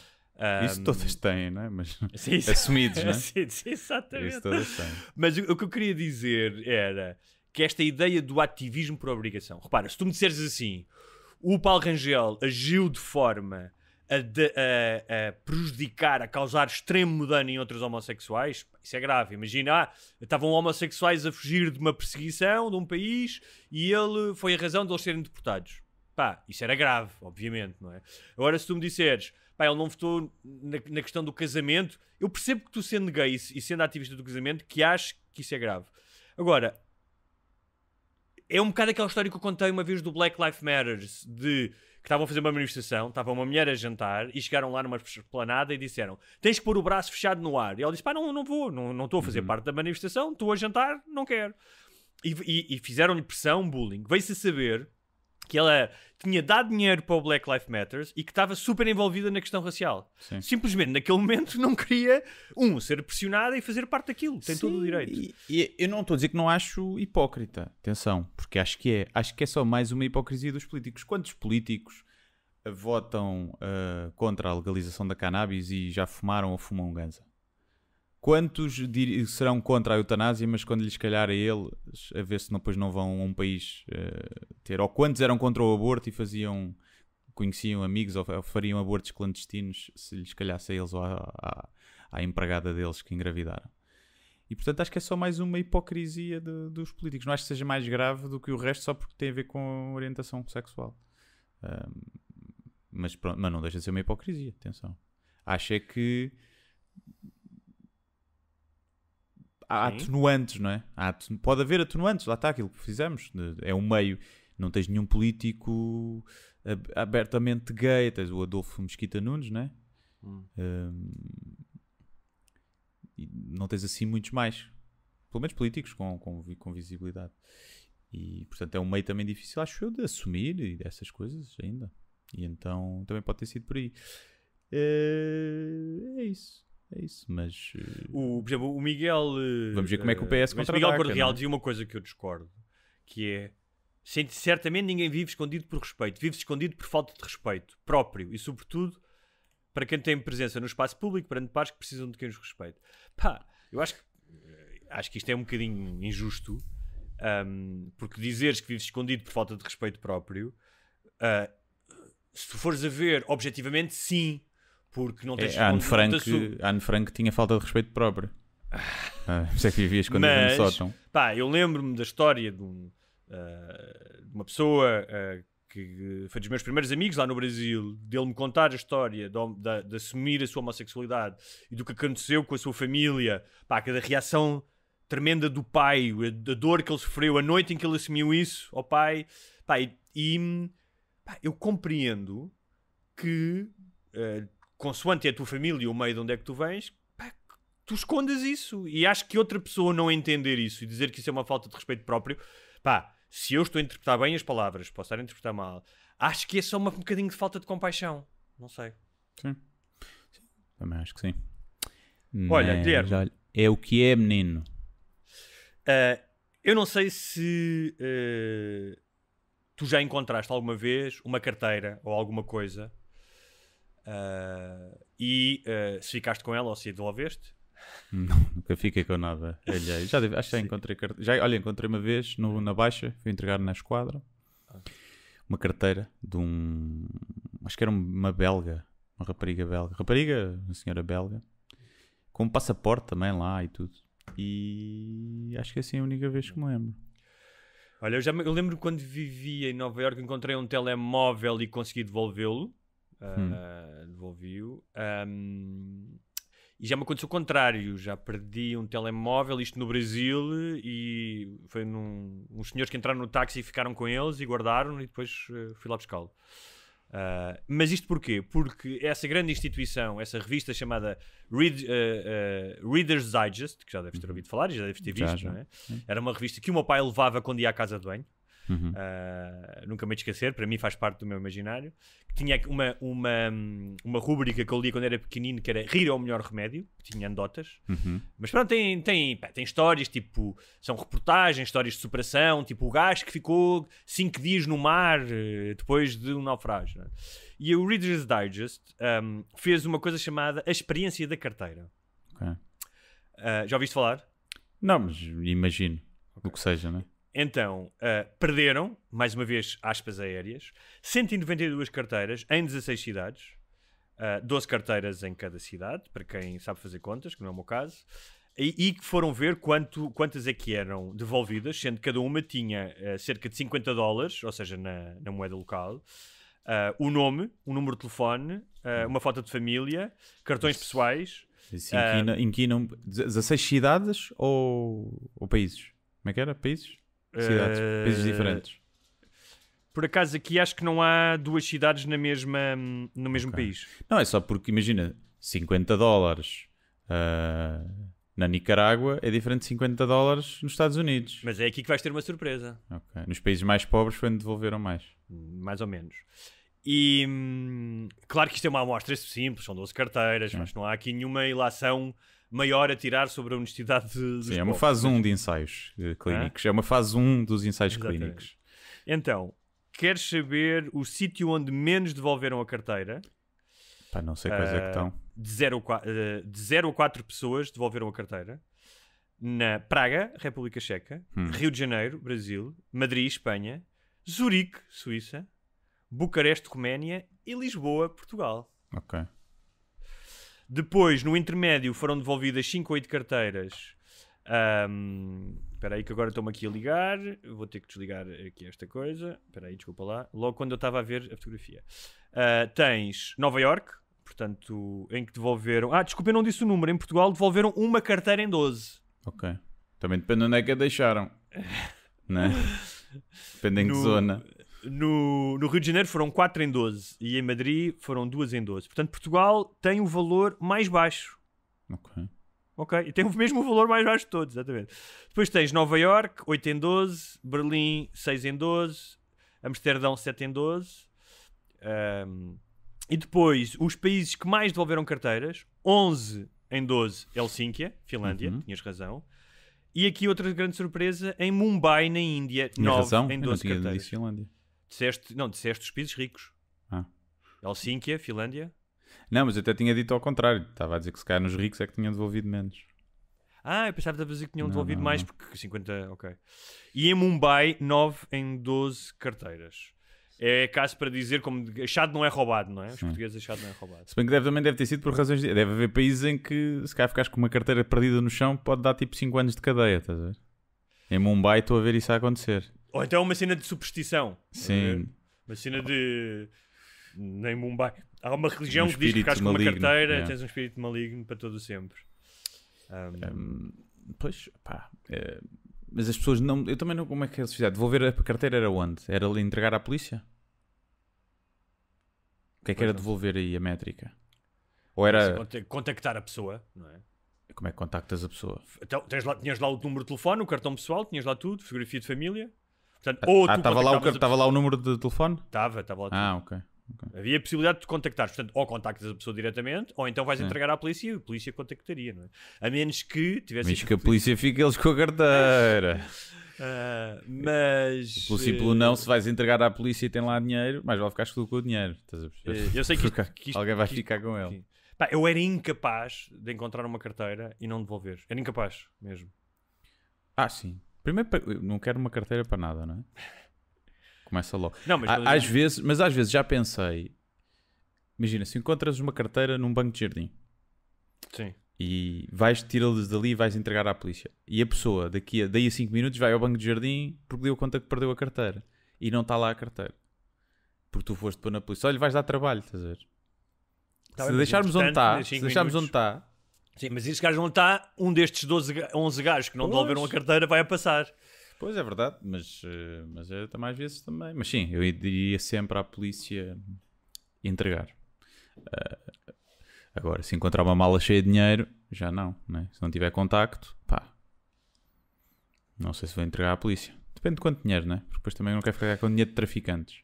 Isso todas têm, não é? Mas sim, assumidos, não é? Sim, exatamente. Isso todas têm. Mas o que eu queria dizer era que esta ideia do ativismo por obrigação. Repara, se tu me disseres assim, o Paulo Rangel agiu de forma a prejudicar, a causar extremo dano em outros homossexuais, isso é grave. Imagina, estavam homossexuais a fugir de uma perseguição de um país e ele foi a razão de eles serem deportados. Pá, isso era grave, obviamente, não é? Agora, se tu me disseres, pá, ele não votou na questão do casamento, eu percebo que tu, sendo gay e sendo ativista do casamento, que acho que isso é grave. Agora, é um bocado aquela história que eu contei uma vez do Black Lives Matter, que estavam a fazer uma manifestação, estava uma mulher a jantar e chegaram lá numa esplanada e disseram, tens que pôr o braço fechado no ar. E ela disse, pá, não vou, não estou a fazer parte da manifestação, estou a jantar, não quero. E fizeram-lhe pressão, bullying. Veio-se a saber que ela tinha dado dinheiro para o Black Lives Matter e que estava super envolvida na questão racial. Sim. Simplesmente, naquele momento, não queria, ser pressionada e fazer parte daquilo. Tem todo o direito. E eu não estou a dizer que não acho hipócrita. Atenção, porque acho que é só mais uma hipocrisia dos políticos. Quantos políticos votam contra a legalização da cannabis e já fumaram ou fumam ganza? Quantos serão contra a eutanásia, mas quando lhes calhar a eles, a ver se depois não vão a um país ter... Ou quantos eram contra o aborto e conheciam amigos ou fariam abortos clandestinos se lhes calhasse a eles ou à empregada deles que engravidaram. E portanto acho que é só mais uma hipocrisia dos políticos. Não acho que seja mais grave do que o resto só porque tem a ver com orientação sexual. Mas não deixa de ser uma hipocrisia, atenção. Acho é que há atenuantes, não é? Pode haver atenuantes, lá está aquilo que fizemos. É um meio, não tens nenhum político abertamente gay, tens o Adolfo Mesquita Nunes, não é? E não tens assim muitos mais, pelo menos políticos com visibilidade. E portanto é um meio também difícil, acho eu, de assumir e dessas coisas ainda. E então também pode ter sido por aí. É isso, mas... Por exemplo, o Miguel... vamos ver como é que o PS contra-ataca. Miguel Correal dizia uma coisa que eu discordo, que é... Certamente ninguém vive escondido por respeito. Vive escondido por falta de respeito próprio. E sobretudo para quem tem presença no espaço público, perante pares que precisam de quem os respeite. Pá, eu acho que isto é um bocadinho injusto, porque dizeres que vives escondido por falta de respeito próprio, se tu fores a ver objetivamente, sim, porque não tens... A Anne Frank tinha falta de respeito próprio. Isso é que vivia escondido no sótão. Pá, eu lembro-me da história de uma pessoa que foi dos meus primeiros amigos lá no Brasil, dele me contar a história de assumir a sua homossexualidade e do que aconteceu com a sua família, pá, cada reação tremenda do pai, a dor que ele sofreu, a noite em que ele assumiu isso ao pai, pá, pá, eu compreendo que consoante é a tua família e o meio de onde é que tu vens, pá, tu escondas isso, e acho que outra pessoa não entender isso e dizer que isso é uma falta de respeito próprio, pá, se eu estou a interpretar bem as palavras, posso estar a interpretar mal, acho que é só um bocadinho de falta de compaixão. Não sei. Sim. Também acho que sim. Olha, Guilherme, é o que é, menino. Eu não sei se tu já encontraste alguma vez uma carteira ou alguma coisa e se ficaste com ela ou se a devolveste. Não, nunca fiquei com nada alheio. Acho que já encontrei olha, encontrei uma vez na Baixa, fui entregar na esquadra uma carteira de acho que era uma belga, uma rapariga belga. Uma senhora belga, com um passaporte também lá e tudo. E acho que é assim a única vez que me lembro. Olha, eu lembro quando vivia em Nova Iorque, encontrei um telemóvel e consegui devolvê-lo. Devolvi-o. E já me aconteceu o contrário. Já perdi um telemóvel, isto no Brasil, e foi uns senhores que entraram no táxi e ficaram com eles e guardaram, e depois fui lá buscá-lo. Mas isto porquê? Porque essa grande instituição, essa revista chamada Reader's Digest, que já deves ter ouvido falar e já deves ter visto, já. não é? Era uma revista que o meu pai levava quando ia à casa de banho. Nunca me hei de esquecer, para mim faz parte do meu imaginário. Tinha uma rúbrica que eu li quando era pequenino, que era Rir é o Melhor Remédio, que tinha anedotas. Mas pronto, tem histórias, tipo, são reportagens, histórias de superação, tipo o gajo que ficou 5 dias no mar depois de um naufrágio, né? E o Reader's Digest fez uma coisa chamada A Experiência da Carteira. Já ouviste falar? Não, mas imagino o que seja, não é? Então, perderam, mais uma vez, aspas aéreas, 192 carteiras em 16 cidades, 12 carteiras em cada cidade, para quem sabe fazer contas, que não é o meu caso, e que foram ver quantas é que eram devolvidas, sendo que cada uma tinha cerca de $50, ou seja, na moeda local, o nome, o número de telefone, uma foto de família, cartões pessoais. Inquinam 16 cidades ou países? Como é que era? Países? Cidades, países diferentes. Por acaso aqui acho que não há duas cidades no mesmo país. Não, é só porque imagina, $50 na Nicarágua é diferente de $50 nos Estados Unidos. Mas é aqui que vais ter uma surpresa. Nos países mais pobres foi onde devolveram mais. Mais ou menos. E claro que isto é uma amostra simples, são 12 carteiras, mas não há aqui nenhuma ilação maior a tirar sobre a honestidade dos Sim, é uma fase 1 de ensaios clínicos. É uma fase 1 dos ensaios clínicos. Então, queres saber o sítio onde menos devolveram a carteira? Pá, não sei quais é que estão. De 0 a 4 pessoas devolveram a carteira. Na Praga, República Checa, Rio de Janeiro, Brasil, Madrid, Espanha, Zurique, Suíça, Bucareste, Roménia e Lisboa, Portugal. Ok. Depois, no intermédio, foram devolvidas 5 ou 8 carteiras. Espera aí que agora estou-me aqui a ligar. Vou ter que desligar aqui esta coisa. Espera aí, desculpa lá. Logo quando eu estava a ver a fotografia. Tens Nova Iorque, portanto, em que devolveram... desculpa, eu não disse o número. Em Portugal devolveram uma carteira em 12. Ok. Também depende de onde é que a deixaram. Não é? Depende em que zona. No Rio de Janeiro foram 4 em 12 e em Madrid foram 2 em 12. Portanto, Portugal tem o valor mais baixo. Ok. E tem mesmo o valor mais baixo de todos, exatamente. Depois tens Nova Iorque, 8 em 12, Berlim, 6 em 12, Amsterdão, 7 em 12. E depois, os países que mais devolveram carteiras, 11 em 12, Helsínquia, Finlândia, tinhas razão. E aqui outra grande surpresa, em Mumbai, na Índia, 9 em 12 carteiras. Finlândia. Disseste os países ricos. Helsínquia, Finlândia. Não, mas eu até tinha dito ao contrário. Estava a dizer que se calhar nos ricos é que tinham devolvido menos. Eu pensava que tinham devolvido mais, porque 50... Ok. E em Mumbai, 9 em 12 carteiras. É caso para dizer, como achado não é roubado, não é? Os portugueses achado não é roubado. Se bem que também deve ter sido por razões... Deve haver países em que, se calhar ficares com uma carteira perdida no chão, pode dar tipo 5 anos de cadeia, estás a ver? Em Mumbai estou a ver isso a acontecer. Ou então uma cena de superstição. Sim. Uma cena de... Em Mumbai. Há uma religião que diz que ficares com uma carteira, tens um espírito maligno para todo o sempre. Pois, pá... Mas as pessoas não... Eu também não... Como é que eles fizeram? Devolver a carteira era onde? Era ali entregar à polícia? O que é que era devolver aí a métrica? Ou era... Contactar a pessoa, não é? Como é que contactas a pessoa? Então, tinhas lá o número de telefone, o cartão pessoal, tinhas lá tudo, fotografia de família. Portanto, estava lá o número de telefone? Estava lá tudo. Ok. Havia a possibilidade de contactar, portanto, ou contactas a pessoa diretamente, ou então vais entregar à polícia e a polícia contactaria, não é? A menos que tivesse... Mas que a polícia fique eles com a carteira. Mas... Pelo simples não, se vais entregar à polícia e tem lá dinheiro, mais vale ficar com o dinheiro. Estás a perceber? Eu sei que alguém vai ficar com ele. Pá, eu era incapaz de encontrar uma carteira e não devolver. Era incapaz mesmo. Sim. Primeiro, eu não quero uma carteira para nada, não é? Começa logo. Não, mas às vezes já pensei. Imagina, se encontras uma carteira num banco de jardim. Sim. E vais tirá-los dali e vais entregar à polícia. E a pessoa, daí a 5 minutos, vai ao banco de jardim porque deu conta que perdeu a carteira. E não está lá a carteira. Porque tu foste pôr na polícia. Olha, vais dar trabalho, estás a ver? Se deixarmos onde está... Sim, mas esses gajos onde está, um destes 11 gajos que não devolveram a carteira vai a passar. Pois é verdade, mas também às vezes também. Mas sim, eu iria sempre à polícia entregar. Agora, se encontrar uma mala cheia de dinheiro, já não, né? Se não tiver contacto, pá, não sei se vou entregar à polícia. Depende de quanto dinheiro, né? Porque depois também não quero ficar com dinheiro de traficantes.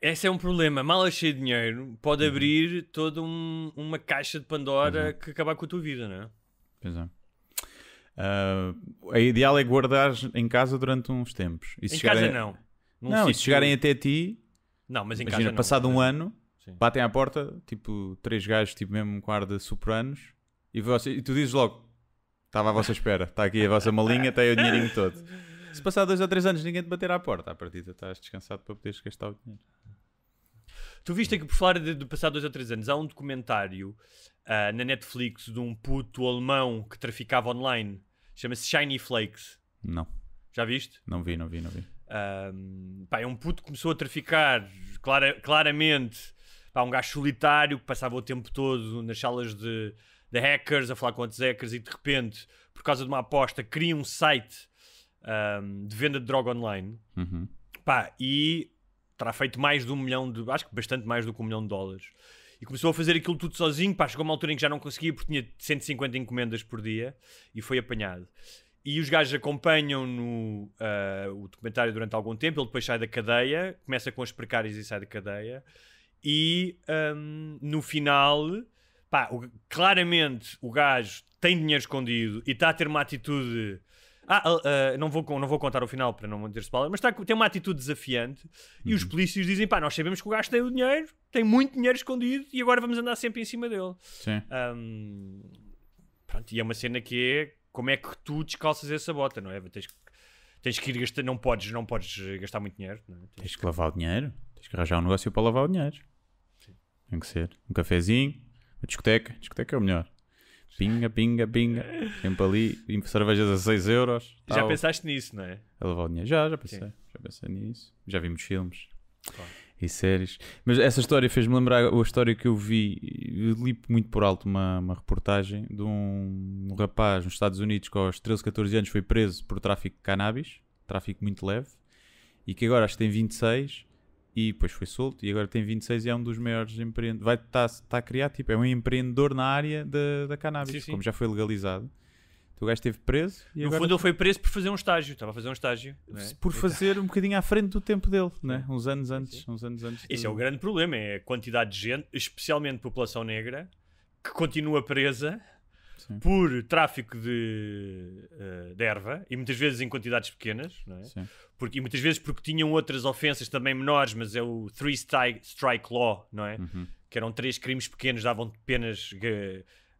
Esse é um problema. Mala cheia de dinheiro pode abrir toda uma caixa de Pandora que acabar com a tua vida, não é? Pois é. A ideal é guardar em casa durante uns tempos. E se casa não. Não, e se chegarem até ti, não, mas em imagina, casa não. passado um ano, Sim. batem à porta, tipo 3 gajos, tipo mesmo com ar de super-anos, e tu dizes logo, estava à vossa espera, está aqui a vossa malinha, tem o dinheirinho todo. Se passar 2 ou 3 anos ninguém te bater à porta, à partida estás descansado para poderes gastar o dinheiro. Tu viste que por falar de passar 2 ou 3 anos, há um documentário na Netflix de um puto alemão que traficava online. Chama-se Shiny Flakes. Não. Já viste? Não vi. É um puto que começou a traficar claramente. Um gajo solitário que passava o tempo todo nas salas de hackers, a falar com outros hackers, e de repente, por causa de uma aposta, cria um site de venda de droga online. Uhum. E terá feito mais de $1 milhão, acho que bastante mais do que $1 milhão. E começou a fazer aquilo tudo sozinho. Chegou uma altura em que já não conseguia porque tinha 150 encomendas por dia e foi apanhado. E os gajos acompanham o documentário durante algum tempo. Ele depois sai da cadeia, começa com as precárias e sai da cadeia. E no final, claramente o gajo tem dinheiro escondido e está a ter uma atitude... não vou contar o final para não manter spoiler, mas tem uma atitude desafiante. E os polícias dizem, nós sabemos que o gajo tem o dinheiro, tem muito dinheiro escondido e agora vamos andar sempre em cima dele. Sim. E é uma cena que é como é que tu descalças essa bota, não é? Tens que ir gastar, não podes gastar muito dinheiro, não é? Tens que lavar o dinheiro, tens que arranjar um negócio para lavar o dinheiro. Sim. Tem que ser um cafezinho, uma discoteca é o melhor. Pinga. Sempre ali, cervejas a 6 euros. Já tal. pensaste nisso, não é? A lavar o dinheiro. Já pensei. Sim. Já pensei nisso. Já vimos filmes. Claro. E séries. Mas essa história fez-me lembrar a história que eu vi. Eu li muito por alto uma reportagem de um rapaz nos Estados Unidos que aos 13, 14 anos foi preso por tráfico de cannabis. Tráfico muito leve. E que agora acho que tem 26. E depois foi solto e agora tem 26 e é um dos maiores empreendedores. Está a criar, é um empreendedor na área da cannabis, sim. Como já foi legalizado. Então o gajo esteve preso. E no agora... fundo ele foi preso por fazer um estágio. Estava a fazer um estágio. Não é? Por fazer um bocadinho à frente do tempo dele, né? Uns anos antes. Isso é o grande problema, é a quantidade de gente, especialmente população negra, que continua presa... Sim. Por tráfico de erva e muitas vezes em quantidades pequenas, não é? E muitas vezes porque tinham outras ofensas também menores, mas é o 3-strike law, não é? Uhum. Que eram 3 crimes pequenos, davam penas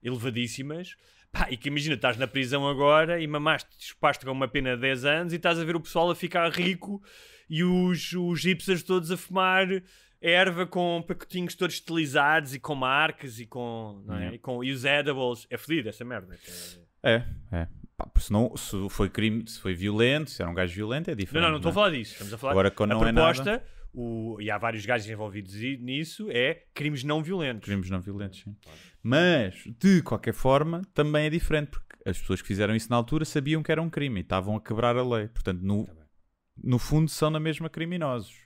elevadíssimas. E que imagina, estás na prisão agora e chupaste com uma pena de 10 anos e estás a ver o pessoal a ficar rico e os hipsters todos a fumar erva com pacotinhos todos estilizados e com marcas e com, não é? E os edibles. É fodido essa merda. É. Se foi crime, se foi violento, se era um gajo violento, é diferente. Não estou a falar disso. Estamos a falar agora, quando não proposta, é nada... e há vários gajos envolvidos nisso, é crimes não violentos. Crimes não violentos, sim. Claro. Mas, de qualquer forma, também é diferente, porque as pessoas que fizeram isso na altura sabiam que era um crime e estavam a quebrar a lei. Portanto, no fundo, são na mesma criminosos.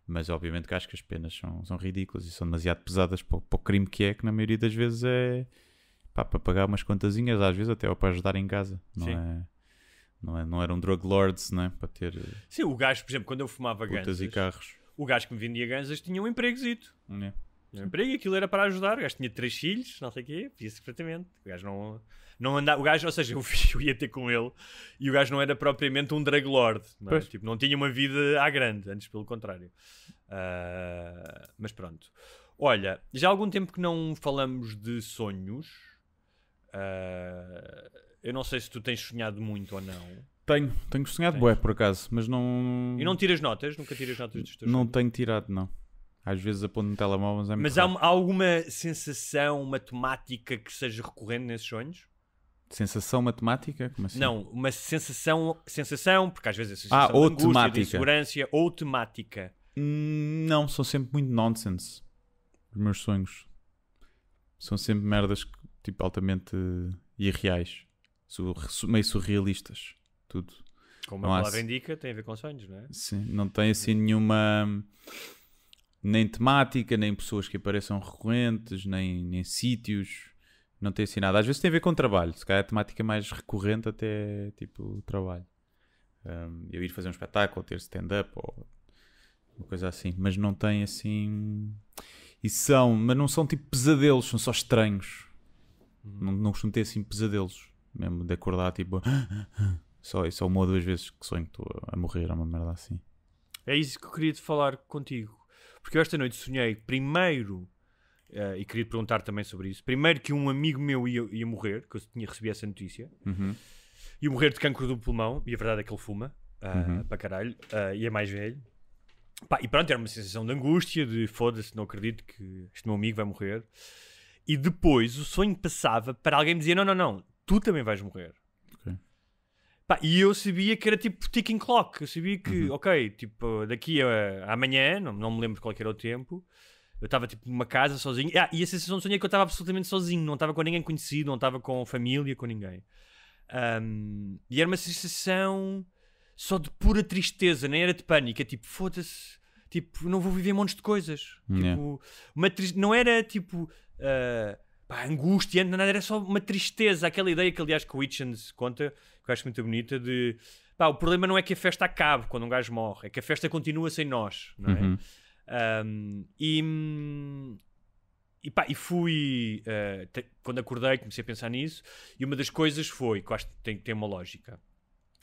Mas obviamente que acho que as penas são ridículas e são demasiado pesadas para o crime que na maioria das vezes é para pagar umas contazinhas, às vezes até ou para ajudar em casa. Não eram drug lords, não é? Para ter... Sim, o gajo, por exemplo, quando eu fumava ganzas, e carros. O gajo que me vendia ganzas tinha um empregozito. Tinha um emprego e aquilo era para ajudar. O gajo tinha 3 filhos, não sei o quê, via-se perfeitamente. O gajo não andava, o gajo, ou seja, eu ia ter com ele e o gajo não era propriamente um drug lord, não é? Tipo, não tinha uma vida à grande, antes pelo contrário. Mas pronto. Olha, já há algum tempo que não falamos de sonhos. Eu não sei se tu tens sonhado muito ou não. Tenho sonhado bué, por acaso, mas não... E não tiras notas? Nunca tiras notas dos teus Não sonhos? tenho tirado, não. Às vezes aponto no telemóvel, mas é muito Mas raro. há alguma sensação matemática que seja recorrente nesses sonhos? Sensação matemática? Como assim? Não, uma sensação, porque às vezes é sensação ou de angústia, de temática. insegurança, ou temática. Não, são sempre muito nonsense. Os meus sonhos. São sempre merdas tipo altamente irreais. Meio surrealistas. Tudo. Como a Não há palavra indica, tem a ver com sonhos, não é? Sim, não tem assim nenhuma... Nem temática, nem pessoas que apareçam recorrentes, nem sítios. Não tem assim nada. Às vezes tem a ver com trabalho. Se calhar a temática mais recorrente até tipo o trabalho. Eu ir fazer um espetáculo, ou ter stand-up, ou uma coisa assim. Mas não tem assim... Mas não são tipo pesadelos, são só estranhos. Não costumo ter assim pesadelos. Mesmo de acordar tipo... Só uma ou duas vezes que sonho que estou a morrer, é uma merda assim. É isso que eu queria te falar contigo. Porque eu esta noite sonhei primeiro, e queria te perguntar também sobre isso, primeiro que um amigo meu ia morrer, que eu tinha recebido essa notícia, ia morrer de cancro do pulmão, e a verdade é que ele fuma, para caralho, e é mais velho. Pá, e pronto, era uma sensação de angústia, de foda-se, não acredito que este meu amigo vai morrer. E depois o sonho passava para alguém me dizer, não, tu também vais morrer. Pá, e eu sabia que era tipo ticking clock. Eu sabia que, ok, tipo, daqui a amanhã, não me lembro qual que era o tempo, eu estava tipo numa casa sozinho. E a sensação de sonho é que eu estava absolutamente sozinho, não estava com ninguém conhecido, não estava com família, com ninguém. E era uma sensação só de pura tristeza, nem era de pânico. É tipo, foda-se, tipo, não vou viver montes de coisas. Tipo, não era tipo. Angústia, nada, era só uma tristeza, aquela ideia que aliás que o Hitchens conta, que eu acho muito bonita, de o problema não é que a festa acabe quando um gajo morre, é que a festa continua sem nós, não é? E fui quando acordei comecei a pensar nisso, e uma das coisas foi, que eu acho que tem uma lógica,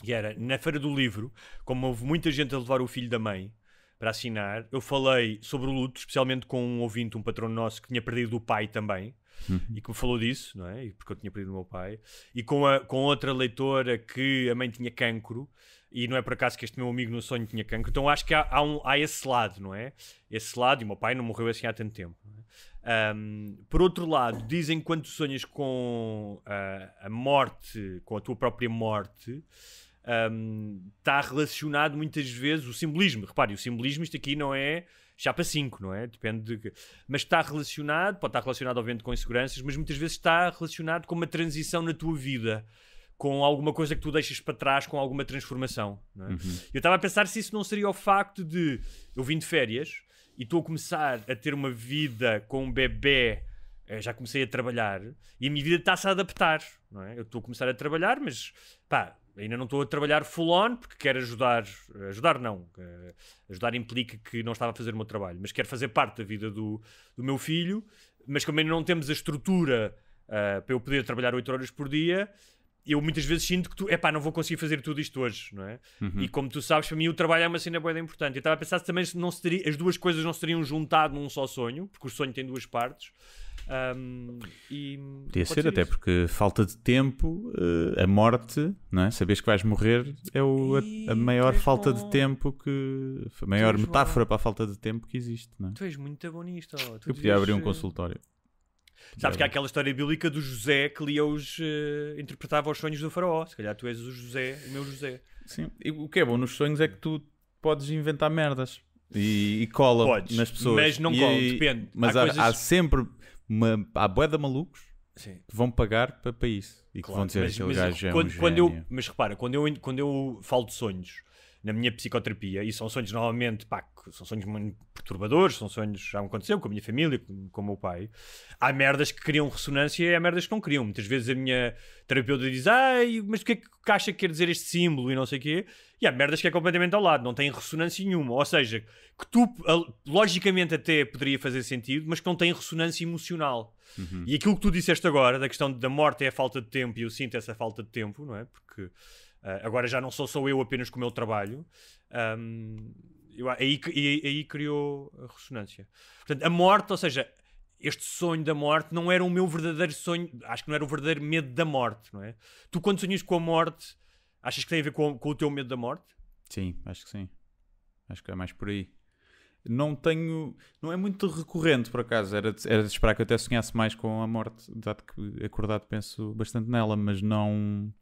e era, na Feira do Livro, como houve muita gente a levar o filho da mãe para assinar, eu falei sobre o luto, especialmente com um ouvinte, um patrono nosso que tinha perdido o pai também, e que me falou disso, não é? Porque eu tinha perdido o meu pai, e com outra leitora que a mãe tinha cancro, e não é por acaso que este meu amigo no sonho tinha cancro, então acho que há esse lado, não é? Esse lado, e o meu pai não morreu assim há tanto tempo. Não é? Por outro lado, dizem que quando tu sonhas com a morte, com a tua própria morte, está relacionado muitas vezes o simbolismo. Repare, o simbolismo, isto aqui não é chapa 5, não é? Depende de... Mas está relacionado, pode estar relacionado obviamente com inseguranças, mas muitas vezes está relacionado com uma transição na tua vida, com alguma coisa que tu deixas para trás, com alguma transformação, não é? Eu estava a pensar se isso não seria o facto de eu vim de férias e estou a começar a ter uma vida com um bebê, já comecei a trabalhar e a minha vida está-se a adaptar, não é? Eu estou a começar a trabalhar, mas ainda não estou a trabalhar full on porque quero ajudar não, ajudar implica que não estava a fazer o meu trabalho, mas quero fazer parte da vida do meu filho, mas como ainda não temos a estrutura para eu poder trabalhar 8 horas por dia, eu muitas vezes sinto que não vou conseguir fazer tudo isto hoje, não é? E como tu sabes, para mim o trabalho é uma cena bué importante. Eu estava a pensar se também as duas coisas não se teriam juntado num só sonho, porque o sonho tem duas partes. Podia ser, até isso. Porque falta de tempo, a morte, não é? Saberes que vais morrer é a maior falta de tempo a maior metáfora para a falta de tempo que existe, não é? Tu és muito bom nisto. Eu podia abrir um consultório. Sabes que há aquela história bíblica do José que interpretava os sonhos do faraó. Se calhar tu és o José, o meu José. Sim, e o que é bom nos sonhos é que tu podes inventar merdas e cola nas pessoas. Mas não cola, depende. Mas há sempre há bué de malucos que vão pagar para isso e que vão dizer que aquele gajo é um gênio. Mas repara, quando eu falo de sonhos na minha psicoterapia, e são sonhos normalmente, são sonhos muito perturbadores, são sonhos que já me aconteceu com a minha família, com o meu pai, há merdas que criam ressonância e há merdas que não criam. Muitas vezes a minha terapeuta diz, mas o que é que acha que quer dizer este símbolo e não sei o quê, e há merdas que é completamente ao lado, não tem ressonância nenhuma, ou seja, que tu logicamente até poderia fazer sentido, mas que não tem ressonância emocional. E aquilo que tu disseste agora, da questão da morte é a falta de tempo, e eu sinto essa falta de tempo, não é? Porque agora já não sou só eu apenas com o meu trabalho, Aí criou a ressonância. Portanto, a morte, ou seja, este sonho da morte não era o meu verdadeiro sonho, acho que não era o verdadeiro medo da morte, não é? Tu, quando sonhas com a morte, achas que tem a ver com o teu medo da morte? Sim, acho que sim. Acho que é mais por aí. Não é muito recorrente, por acaso. Era de esperar que eu até sonhasse mais com a morte, dado que acordado penso bastante nela, mas não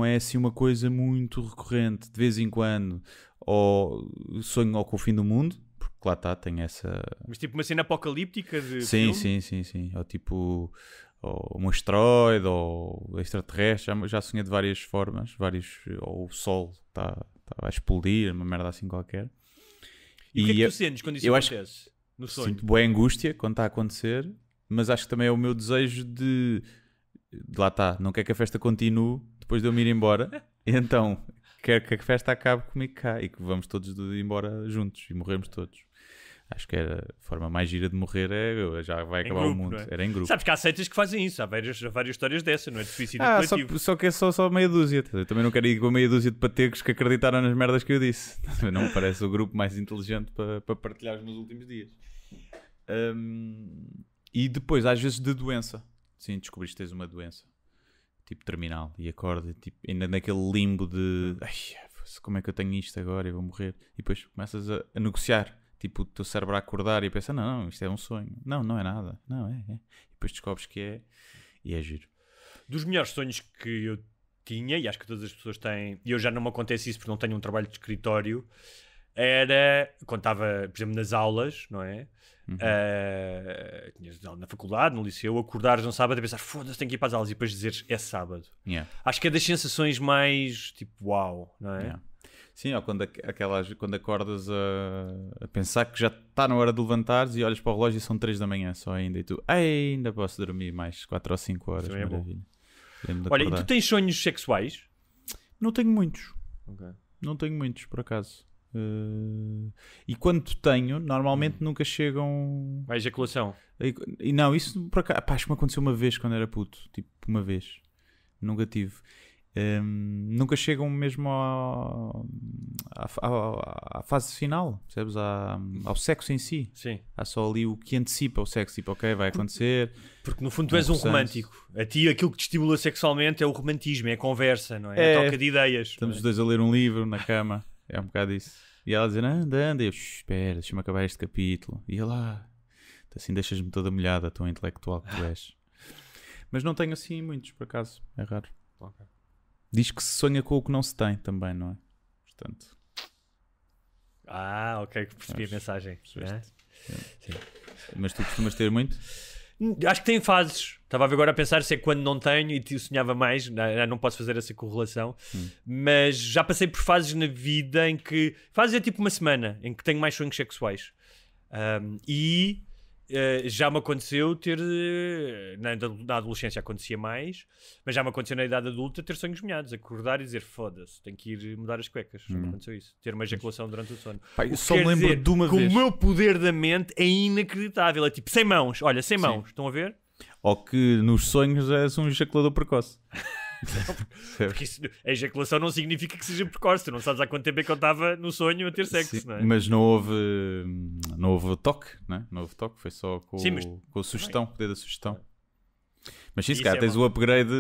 é assim uma coisa muito recorrente. De vez em quando, ou sonho ou com o fim do mundo, porque lá está, tem essa... Mas tipo uma cena apocalíptica de Sim, filme? sim. Ou tipo, ou um asteroide, ou extraterrestre. Já sonhei de várias formas, ou o Sol está a explodir, uma merda assim qualquer. E o que é que tu sentes quando isso acontece? No sonho? Sinto boa angústia quando está a acontecer, mas acho que também é o meu desejo de lá está, não quer que a festa continue depois de eu me ir embora, então quero que a festa acabe comigo cá e que vamos todos embora juntos e morrermos todos. Acho que era a forma mais gira de morrer, já vai acabar grupo, o mundo. É? Era em grupo. Sabes que há seitas que fazem isso, há várias histórias dessa, não é? De suicídio coletivo. Só que é só meia dúzia. Eu também não quero ir com meia dúzia de pategos que acreditaram nas merdas que eu disse. Não me parece o grupo mais inteligente para partilhar os meus últimos dias. E depois, às vezes, de doença. Sim, descobriste que tens uma doença. Tipo terminal. E acorda, tipo, ainda naquele limbo de... Ai, como é que eu tenho isto agora? Eu vou morrer. E depois começas a negociar. Tipo, o teu cérebro a acordar e a pensar, não, isto é um sonho. Não é nada. Não, é. E depois descobres que é, e é giro. Dos melhores sonhos que eu tinha, e acho que todas as pessoas têm, e eu já não me acontece isso porque não tenho um trabalho de escritório, era, quando estava, por exemplo, nas aulas, não é? Na faculdade, no liceu, acordares um sábado e pensar, foda-se, tenho que ir para as aulas, e depois dizeres, é sábado. Yeah. Acho que é das sensações mais, tipo, uau, não é? Yeah. Sim, ou quando acordas a pensar que já está na hora de levantares e olhas para o relógio e são 3 da manhã só ainda e tu, ainda posso dormir mais 4 ou 5 horas. É bom. Olha, e tu tens sonhos sexuais? Não tenho muitos. Okay. Não tenho muitos, por acaso. E quando tenho, normalmente nunca chegam... A ejaculação? E não, isso por acaso... Pá, acho que me aconteceu uma vez quando era puto. Tipo, uma vez. Nunca tive. Nunca chegam mesmo à fase final, percebes? Ao sexo em si. Sim. Há só ali o que antecipa o sexo, tipo, ok, vai acontecer. Porque no fundo tu és um romântico. A ti aquilo que te estimula sexualmente é o romantismo, é a conversa, não é? É a troca de ideias. Estamos os dois a ler um livro na cama, é um bocado isso. E ela dizer, anda, e eu, espera, deixa-me acabar este capítulo. E ela, assim deixas-me toda molhada, tão intelectual que tu és. Mas não tenho assim muitos, por acaso, é raro. Okay. Diz que se sonha com o que não se tem também, não é? Portanto... ok, percebi a mensagem. É? Sim. Mas tu costumas ter muito? Acho que tem fases. Estava a ver agora a pensar se é quando não tenho e sonhava mais. Não posso fazer essa correlação. Mas já passei por fases na vida em que... Fases é tipo uma semana em que tenho mais sonhos sexuais. Já me aconteceu ter... Na adolescência acontecia mais, mas já me aconteceu na idade adulta ter sonhos molhados, acordar e dizer foda-se, tenho que ir mudar as cuecas. Já me aconteceu isso. Ter uma ejaculação durante o sono. Pá, eu só me lembro de uma vez. O meu poder da mente é inacreditável. É tipo, sem mãos. Olha, sem mãos. Estão a ver? Ou que nos sonhos és um ejaculador precoce. Porque a ejaculação não significa que seja precoce. Tu não sabes há quanto tempo é que eu estava no sonho a ter sexo, não é? Mas não houve toque, não é? Não houve toque, foi só com a sugestão, o poder da sugestão. Mas sim, se calhar tens o upgrade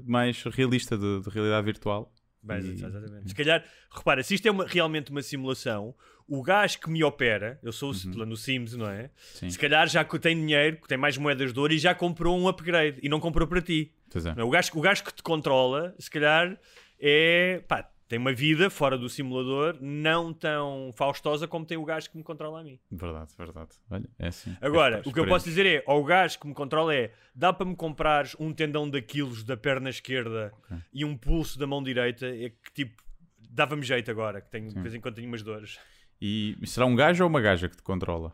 mais realista de realidade virtual. Exatamente. Se calhar, repara, se isto é realmente uma simulação, o gajo que me opera, eu sou no Sims, não é? Sim. Se calhar já tem dinheiro, que tem mais moedas de ouro e já comprou um upgrade e não comprou para ti. É. O gajo que te controla, se calhar, tem uma vida fora do simulador não tão faustosa como tem o gajo que me controla a mim. Verdade. Olha, é assim. Agora, o que eu posso dizer é, ao gajo que me controla dá para me comprares um tendão daqueles da perna esquerda e um pulso da mão direita, é que tipo, dava-me jeito agora, que tenho, de vez em quando tenho umas dores. E será um gajo ou uma gaja que te controla?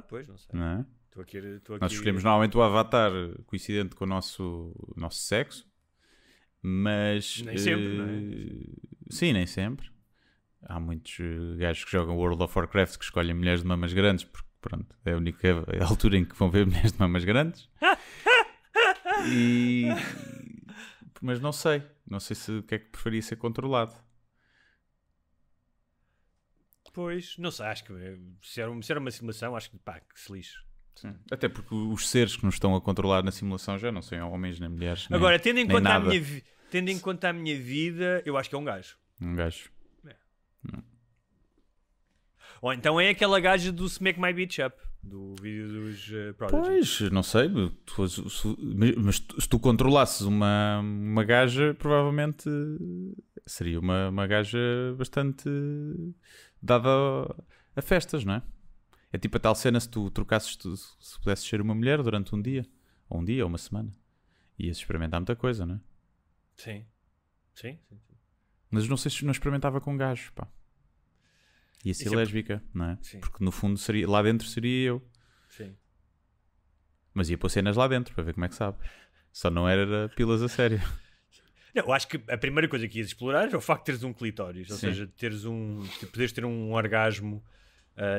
Pois, não sei. Não é? Estou aqui... Nós escolhemos normalmente o avatar coincidente com o nosso sexo, mas... Nem sempre, não é? Sim, nem sempre. Há muitos gajos que jogam World of Warcraft que escolhem mulheres de mamas grandes, porque pronto, é a única altura em que vão ver mulheres de mamas grandes. Mas não sei se o que é que preferia ser controlado. Pois, não sei, acho que se era uma simulação, acho que pá, que se lixe. Sim. Até porque os seres que nos estão a controlar na simulação já não são homens nem mulheres. Agora, tendo em conta nada. tendo em conta a minha vida, eu acho que é um gajo. Um gajo. Ou então é aquela gaja do Smack My Bitch Up, do vídeo dos Prodigy. Pois, não sei. Mas se tu controlasses uma gaja, provavelmente seria uma gaja bastante dada a festas, não é? É tipo a tal cena se tu trocasses, se pudesses ser uma mulher durante um dia, ou uma semana. Ias experimentar muita coisa, não é? Sim. Mas não sei se não experimentava com gajos, pá. Ia ser lésbica, não é? Sim. Porque no fundo lá dentro seria eu. Sim. Mas ia pôr cenas lá dentro para ver como é que sabe. Só não era pilas a sério. Não, eu acho que a primeira coisa que ias explorar é o facto de teres um clitóris, ou Sim. seja, poderes ter um orgasmo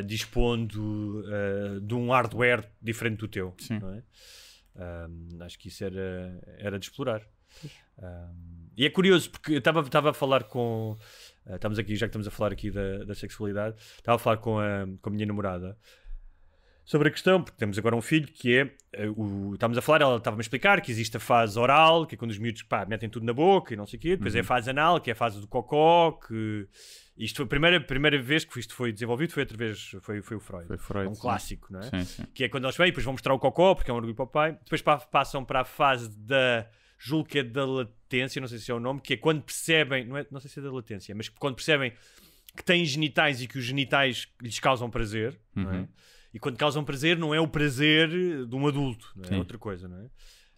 dispondo de um hardware diferente do teu. Sim. Não é? Acho que isso era de explorar. E é curioso porque eu estava a falar com estamos aqui, já que estamos a falar aqui da sexualidade, estava a falar com a minha namorada sobre a questão, porque temos agora um filho que é estamos a falar, ela estava-me a explicar que existe a fase oral, que é quando os miúdos metem tudo na boca e não sei o quê, depois é a fase anal, que é a fase do cocó, que isto foi a primeira vez que isto foi desenvolvido, foi o Freud. Foi Freud, é um clássico, não é? Sim. Que é quando eles vêm, depois vão mostrar o cocó, porque é um orgulho para o pai, depois passam para a fase julgo que é da latência, não sei se é o nome, que é quando percebem, não sei se é da latência, mas quando percebem que têm genitais e que os genitais lhes causam prazer, não é? E quando causam prazer não é o prazer de um adulto, não é? É outra coisa, não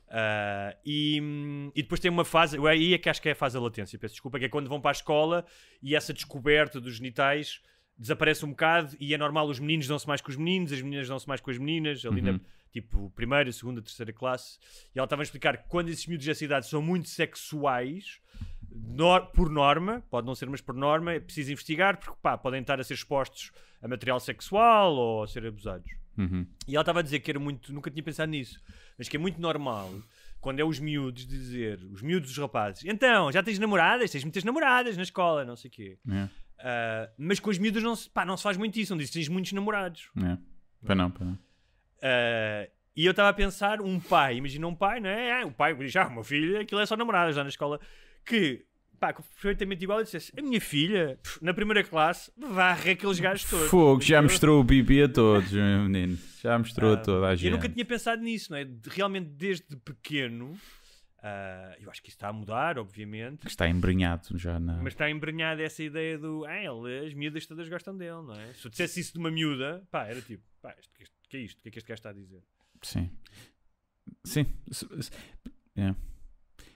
é? E depois tem uma fase, aí é que acho que é a fase da latência, peço desculpa, que é quando vão para a escola e essa descoberta dos genitais desaparece um bocado e é normal, os meninos dão-se mais com os meninos, as meninas dão-se mais com as meninas, ali tipo primeira, segunda, terceira classe, e ela estava a explicar que quando esses miúdos dessa idade são muito sexuais, por norma, pode não ser, mas por norma, é preciso investigar, porque podem estar a ser expostos a material sexual ou a ser abusados. E ela estava a dizer que era muito, nunca tinha pensado nisso, mas que é muito normal, quando é os miúdos dizer, os miúdos dos rapazes, então, já tens namoradas? Tens muitas namoradas na escola, não sei o quê. Mas com os miúdos não se faz muito isso, não diz, tens muitos namorados. Para não. E eu estava a pensar, imagina um pai, não é? O pai diz, o meu filho, aquilo é só namoradas lá na escola, que perfeitamente igual, e dissesse, a minha filha, na primeira classe, varre aqueles gajos todos. Fogo, já mostrou o bibi a todos, meu menino. Já mostrou a toda a gente. Eu nunca tinha pensado nisso, não é? Realmente, desde pequeno, eu acho que isso está a mudar, obviamente. Que está embrenhado já na... Mas está embrenhada essa ideia do, as miúdas todas gostam dele, não é? Se eu dissesse isso de uma miúda, era tipo, que é isto? O que é que este gajo está a dizer? Sim.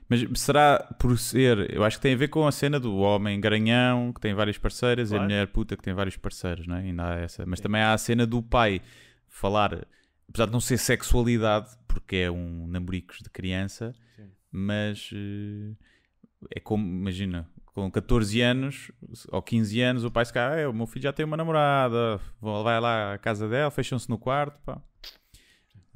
Mas será por ser... Eu acho que tem a ver com a cena do homem garanhão, que tem várias parceiras, e a mulher puta, que tem vários parceiros, não é? Ainda há essa. Mas também há a cena do pai falar, apesar de não ser sexualidade, porque é um namoricos de criança, mas é como, imagina, com 14 anos ou 15 anos, o pai se calhar, o meu filho já tem uma namorada, vai lá à casa dela, fecham-se no quarto,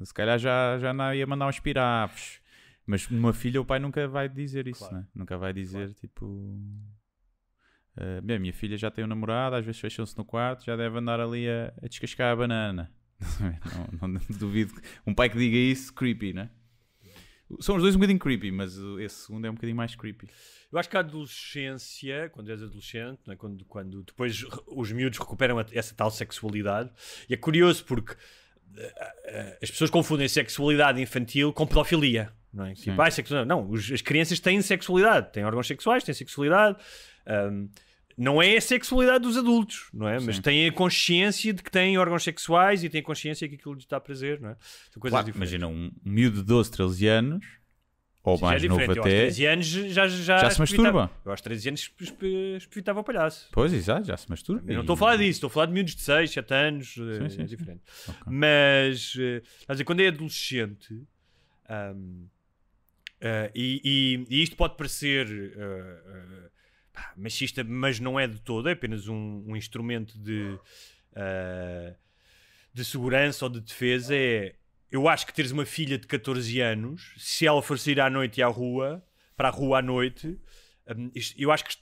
se calhar já não ia mandar uns pirapos. Mas numa filha o pai nunca vai dizer isso, né? Nunca vai dizer tipo... minha filha já tem um namorado, às vezes fecham-se no quarto, já deve andar ali a descascar a banana. não duvido. Um pai que diga isso, creepy, né? São os dois um bocadinho creepy, mas esse segundo é um bocadinho mais creepy. Eu acho que a adolescência, quando és adolescente, né? quando depois os miúdos recuperam essa tal sexualidade, e é curioso porque as pessoas confundem sexualidade infantil com pedofilia. Não é? Tipo, as crianças têm sexualidade, têm órgãos sexuais, têm sexualidade. Não é a sexualidade dos adultos, não é? Mas têm a consciência de que têm órgãos sexuais e têm a consciência que aquilo lhes dá prazer, não é? São coisas diferentes. Imagina um miúdo de 12, 13 anos, ou mais novo até... Eu aos 13 anos já se masturba. Eu aos 13 anos espevitava o palhaço. Pois, exato, já se masturba. Eu não estou a falar disso, estou a falar de miúdos de 6, 7 anos, é diferente. Okay. Mas, quando é adolescente... e isto pode parecer machista, mas não é de todo, é apenas um instrumento de segurança ou de defesa. Eu acho que teres uma filha de 14 anos, se ela for sair à noite e para a rua à noite, eu acho que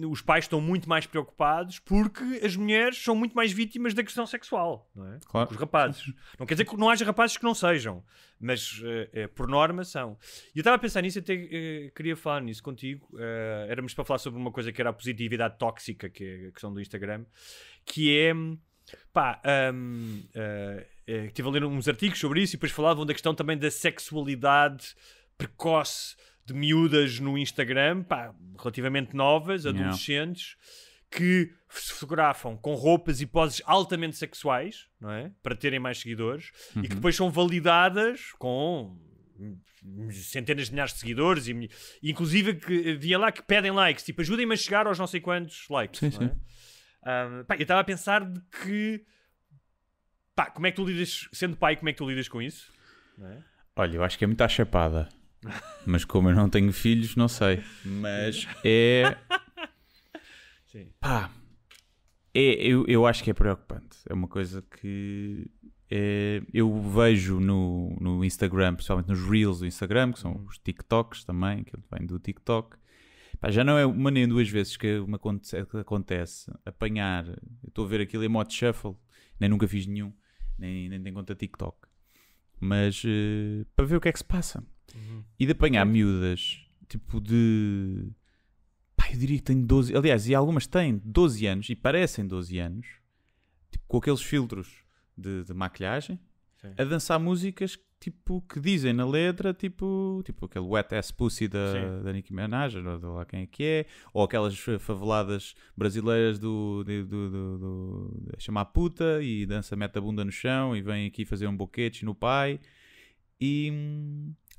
os pais estão muito mais preocupados porque as mulheres são muito mais vítimas da questão sexual, não é? Claro. Que os rapazes. Não quer dizer que não haja rapazes que não sejam, mas por norma são. E eu estava a pensar nisso, até queria falar nisso contigo. Éramos para falar sobre uma coisa que era a positividade tóxica, que é a questão do Instagram, que é... estive a ler uns artigos sobre isso e depois falavam da questão também da sexualidade precoce de miúdas no Instagram, relativamente novas, adolescentes, que se fotografam com roupas e poses altamente sexuais, não é? Para terem mais seguidores, e que depois são validadas com centenas de milhares de seguidores, e inclusive que via lá que pedem likes, tipo, ajudem-me a chegar aos não sei quantos likes. Sim, não é? Eu estava a pensar de que como é que tu lidas, sendo pai, como é que tu lidas com isso? Não é? Olha, eu acho que é muito à chapada. Mas como eu não tenho filhos, não sei. Mas Sim. eu acho que é preocupante. É uma coisa que eu vejo no Instagram, principalmente nos Reels do Instagram, que são os TikToks também, que vem do TikTok. Já não é uma nem duas vezes que acontece apanhar. Eu estou a ver aquilo em modo shuffle, nem nunca fiz nenhum, nem tenho conta TikTok. Mas para ver o que é que se passa. E de apanhar miúdas, tipo de... eu diria que tenho 12... Aliás, e algumas têm 12 anos, e parecem 12 anos, tipo, com aqueles filtros de maquilhagem, Sim. a dançar músicas tipo, que dizem na letra, tipo aquele Wet Ass Pussy da Nicki Minaj, ou lá quem é que é, ou aquelas faveladas brasileiras do chamar puta, e dança, mete a bunda no chão, e vem aqui fazer um boquete no pai, e...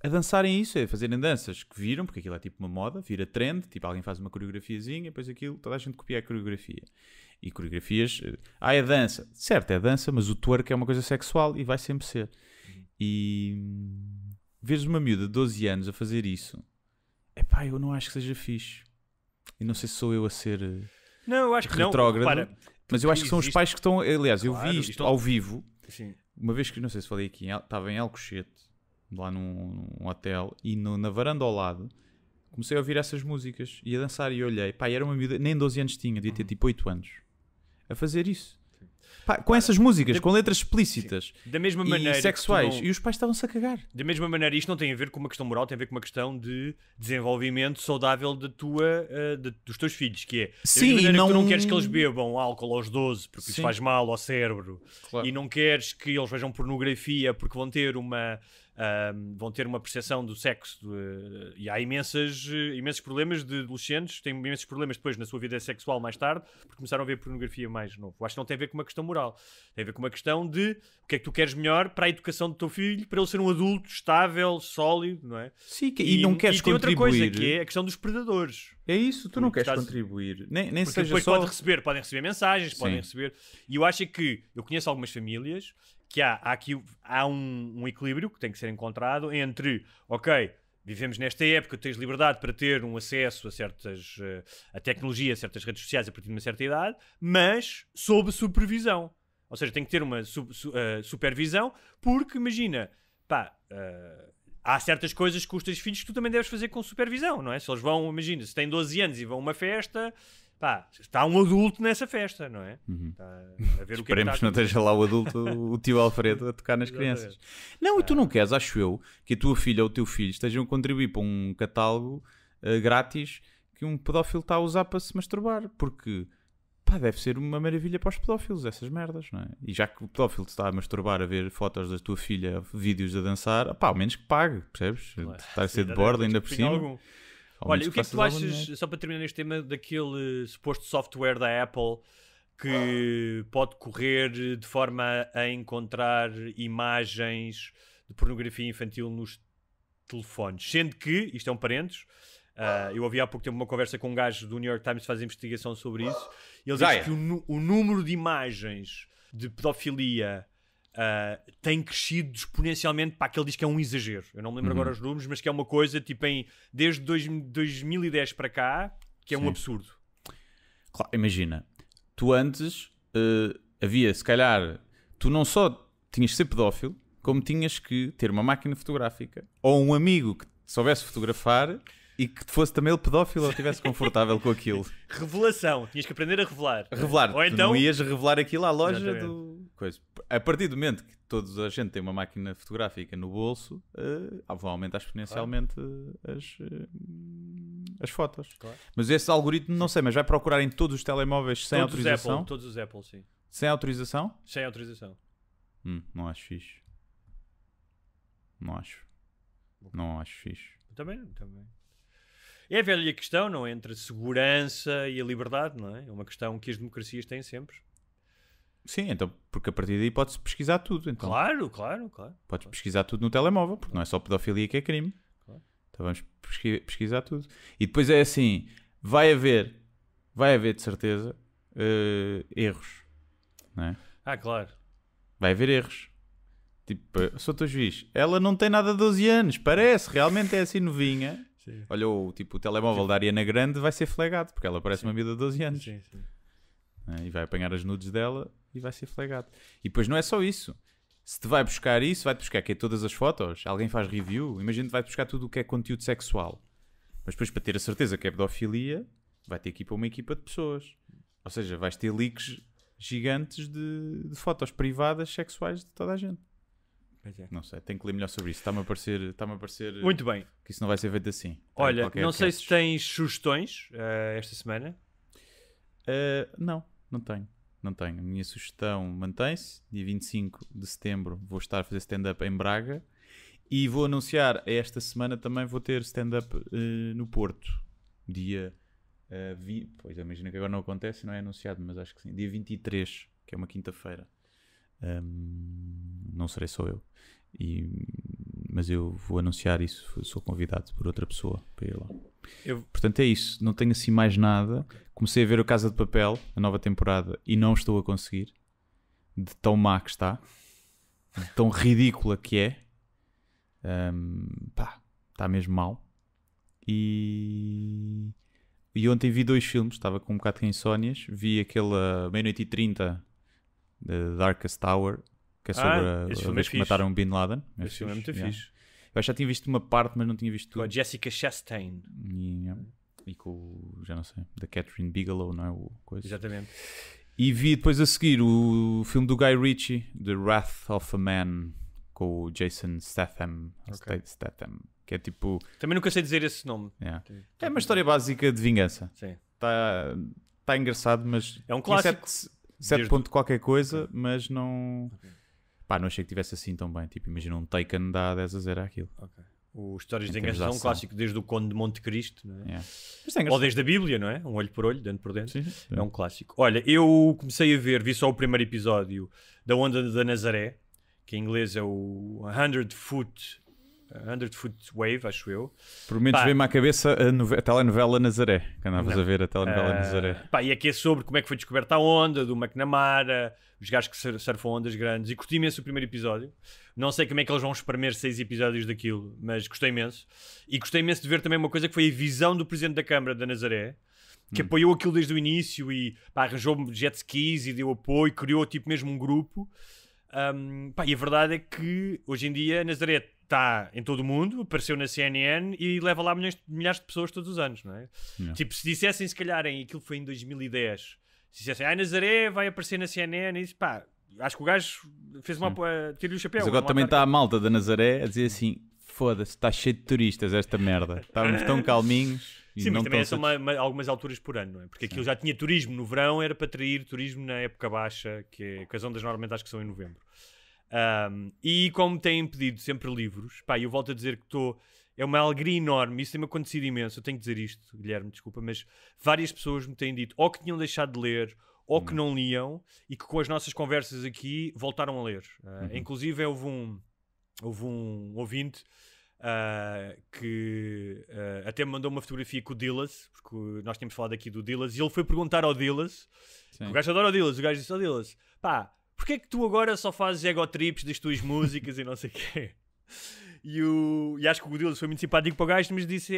a dançarem isso, a fazerem danças que viram, porque aquilo é tipo uma moda, vira trend, tipo alguém faz uma coreografiazinha, depois aquilo, toda a gente copia a coreografia. E coreografias, é dança. Certo, é dança, mas o twerk é uma coisa sexual e vai sempre ser. E veres uma miúda de 12 anos a fazer isso, eu não acho que seja fixe. E não sei se sou eu a ser não, eu acho que retrógrado, mas eu acho que são os pais que estão... Aliás, claro, eu vi isto ao vivo, Sim. uma vez que, não sei se falei aqui, estava em Alcochete, lá num hotel, e na varanda ao lado comecei a ouvir essas músicas e a dançar, e olhei, era uma miúda, nem 12 anos tinha, devia ter tipo 8 anos a fazer isso, com essas músicas, com letras explícitas da mesma maneira e sexuais, e os pais estavam-se a cagar. Da mesma maneira, isto não tem a ver com uma questão moral, tem a ver com uma questão de desenvolvimento saudável dos teus filhos, que é, sim, e não... que tu não queres que eles bebam álcool aos 12 porque isso faz mal ao cérebro, claro. E não queres que eles vejam pornografia porque vão ter uma percepção do sexo, e há imensos problemas de adolescentes, têm imensos problemas depois na sua vida sexual mais tarde, porque começaram a ver pornografia mais novo. Eu acho que não tem a ver com uma questão moral, tem a ver com uma questão de o que é que tu queres melhor para a educação do teu filho, para ele ser um adulto estável, sólido, não é? Sim, e não queres e tem contribuir. outra coisa, que é a questão dos predadores. É isso, tu não queres contribuir. Nem porque seja depois só... podem receber mensagens, podem receber... E eu acho que eu conheço algumas famílias que há um equilíbrio que tem que ser encontrado entre, ok, vivemos nesta época, tens liberdade para ter um acesso a tecnologia, a certas redes sociais a partir de uma certa idade, mas sob supervisão. Ou seja, tem que ter uma supervisão, porque imagina, há certas coisas com os teus filhos que tu também deves fazer com supervisão, não é? Se eles vão, imagina, se têm 12 anos e vão a uma festa... está um adulto nessa festa, não é? Está a ver o que é que Esperemos que não esteja lá o adulto, o tio Alfredo, a tocar nas crianças. Não, e tu não queres, acho eu, que a tua filha ou o teu filho estejam a contribuir para um catálogo grátis que um pedófilo está a usar para se masturbar, porque deve ser uma maravilha para os pedófilos, essas merdas, não é? E já que o pedófilo te está a masturbar a ver fotos da tua filha, vídeos a dançar, ao menos que pague, percebes? Está a ser de borda ainda por cima. Olha, o que é que tu achas, só para terminar este tema, daquele suposto software da Apple que pode correr de forma a encontrar imagens de pornografia infantil nos telefones? Sendo que, isto é um parênteses, eu ouvi há pouco tempo uma conversa com um gajo do New York Times que faz investigação sobre isso, e ele diz que o número de imagens de pedofilia tem crescido exponencialmente, que ele diz que é um exagero. Eu não me lembro agora os números, mas que é uma coisa tipo desde 2010 para cá, que é um absurdo. Claro, imagina, tu antes havia, se calhar, tu não só tinhas que ser pedófilo, como tinhas que ter uma máquina fotográfica ou um amigo que soubesse fotografar e que fosse também ele pedófilo ou estivesse confortável com aquilo. Revelação. Tinhas que aprender a revelar. Revelar. Ou Tu então... não ias revelar aquilo à loja Exatamente. do... Coisa. A partir do momento que toda a gente tem uma máquina fotográfica no bolso, vão aumentar exponencialmente as fotos. Claro. Mas esse algoritmo, não sei, mas vai procurar em todos os telemóveis sem autorização? Todos os Apple, sim. Sem autorização? Sem autorização. Não acho fixe. Não acho fixe. Também. É a velha questão, não é? Entre a segurança e a liberdade, não é? É uma questão que as democracias têm sempre. Sim, então, porque a partir daí pode-se pesquisar tudo. Então. Claro. Podes pesquisar tudo no telemóvel, porque não é só pedofilia que é crime. Claro. Então vamos pesquisar tudo. E depois é assim, vai haver de certeza erros. Não é? Claro. Vai haver erros. Tipo, sou teu juiz, ela não tem nada de 12 anos, parece, realmente é assim novinha. Sim. Olha, o telemóvel da Ariana Grande vai ser flagado, porque ela parece uma miúda de 12 anos. Sim. E vai apanhar as nudes dela e vai ser flagado. E depois não é só isso. Se te vai buscar isso, vai-te buscar que é todas as fotos, alguém faz review, imagina que vai-te buscar tudo o que é conteúdo sexual. Mas depois, para ter a certeza que é pedofilia, vai ter que ir para uma equipa de pessoas. Ou seja, vais ter leaks gigantes de fotos privadas sexuais de toda a gente. Não sei, tenho que ler melhor sobre isso. Está-me a parecer Muito bem. que isso não vai ser feito assim. Olha, não sei se tens sugestões esta semana. Não tenho. A minha sugestão mantém-se. Dia 25 de setembro vou estar a fazer stand-up em Braga e vou anunciar esta semana também vou ter stand-up no Porto. Dia pois imagina que agora não acontece, não é anunciado, mas acho que sim. Dia 23, que é uma quinta-feira. Não serei só eu. Mas eu vou anunciar isso. Sou convidado por outra pessoa para ir lá. Portanto é isso. Não tenho assim mais nada. Comecei a ver o Casa de Papel, a nova temporada, e não estou a conseguir. De tão má que está. De tão ridícula que é. Está mesmo mal. E ontem vi 2 filmes. Estava com um bocado de insónias. Vi aquele Meia-Noite e 30 The Darkest Tower, que é sobre a vez que mataram Bin Laden. Esse filme é muito fixe. Eu já tinha visto uma parte, mas não tinha visto tudo. Com a Jessica Chastain. E com, já não sei, da Catherine Bigelow, não é? Coisa. Exatamente. E vi depois a seguir o filme do Guy Ritchie, The Wrath of a Man, com o Jason Statham. Okay. Statham, que é tipo... Também nunca sei dizer esse nome. É uma história básica de vingança. Sim. Está engraçado, mas... É um clássico. 7 ponto qualquer coisa, mas não... Não achei que tivesse assim tão bem. Tipo, imagina um Taken dá 10-0 àquilo. Os Histórias de Vingança são um clássico, desde o Conde de Monte Cristo, não é? Ou desde a Bíblia, não é? Um olho por olho, dentro por dentro. Sim. É um clássico. Olha, eu comecei a vi só o primeiro episódio da Onda da Nazaré, que em inglês é o 100 Foot Wave, acho eu. Por menos veio-me à cabeça a telenovela Nazaré, que andavas a ver a telenovela Nazaré. E aqui é sobre como é que foi descoberta a onda do McNamara, os gajos que surfam ondas grandes, e curti imenso o primeiro episódio. Não sei como é que eles vão espremer 6 episódios daquilo, mas gostei imenso. E gostei imenso de ver também uma coisa que foi a visão do Presidente da Câmara da Nazaré, que apoiou aquilo desde o início e arranjou jet skis e deu apoio, criou tipo mesmo um grupo. E a verdade é que hoje em dia a Nazaré está em todo o mundo, apareceu na CNN e leva lá milhares de pessoas todos os anos, não é? Tipo, se dissessem se calhar aquilo foi em 2010, se dissessem Nazaré vai aparecer na CNN e isso, acho que o gajo fez tira-lhe o chapéu. Mas agora também está a malta da Nazaré a dizer assim, foda-se, está cheio de turistas esta merda, estávamos tão calminhos. Sim, mas também são algumas alturas por ano, não é? Porque aquilo já tinha turismo no verão, era para atrair turismo na época baixa, que as ondas normalmente acho que são em novembro. E como têm pedido sempre livros, eu volto a dizer que é uma alegria enorme, isso tem-me acontecido imenso, eu tenho que dizer isto, Guilherme, desculpa, mas várias pessoas me têm dito ou que tinham deixado de ler, ou que não liam, e que com as nossas conversas aqui voltaram a ler. Inclusive houve um ouvinte que até me mandou uma fotografia com o Dillas, porque nós tínhamos falado aqui do Dillas, e ele foi perguntar ao Dillas, o gajo adora o Dillas, o gajo disse ao Dillas, porquê é que tu agora só fazes egotrips das tuas músicas e não sei o quê? E acho que o Dillas foi muito simpático para o gajo, mas disse,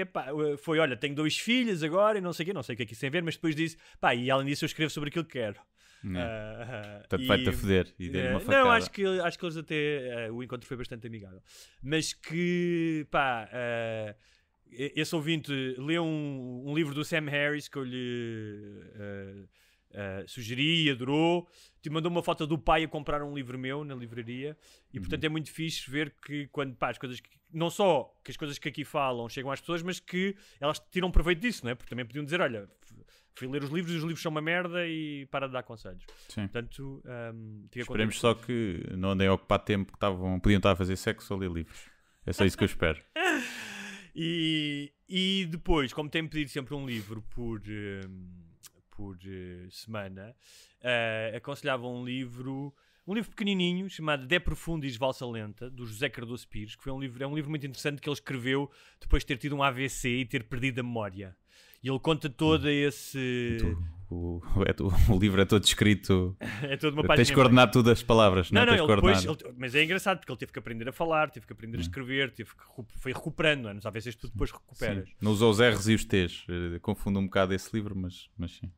olha, tenho 2 filhas agora e não sei o que é que isso tem a ver, mas depois disse, e além disso eu escrevo sobre aquilo que quero. Portanto vai-te a foder e dê-lhe uma facada. Não, acho que eles até o encontro foi bastante amigável, mas que esse ouvinte leu um livro do Sam Harris que eu lhe sugeri, adorou, te mandou uma foto do pai a comprar um livro meu na livraria e portanto é muito fixe ver que quando as coisas não só que as coisas que aqui falam chegam às pessoas, mas que elas tiram proveito disso, não é? Porque também podiam dizer, olha, fui ler os livros são uma merda e para de dar conselhos. Sim. Portanto, esperemos só que não andem a ocupar tempo que podiam estar a fazer sexo ou ler livros. É só isso que eu espero. E depois, como tem pedido sempre um livro por semana, aconselhava um livro pequenininho chamado De Profundis Valsa Lenta, do José Cardoso Pires, que é um livro muito interessante que ele escreveu depois de ter tido um AVC e ter perdido a memória. E ele conta todo esse... O livro é todo escrito. É toda uma página. Tens que coordenar tudo as palavras, não é? Mas é engraçado porque ele teve que aprender a falar, teve que aprender a escrever, foi recuperando, não é? Nos AVCs tu depois recuperas. Sim. Não usou os R's e os T's. Confundo um bocado esse livro, mas sim.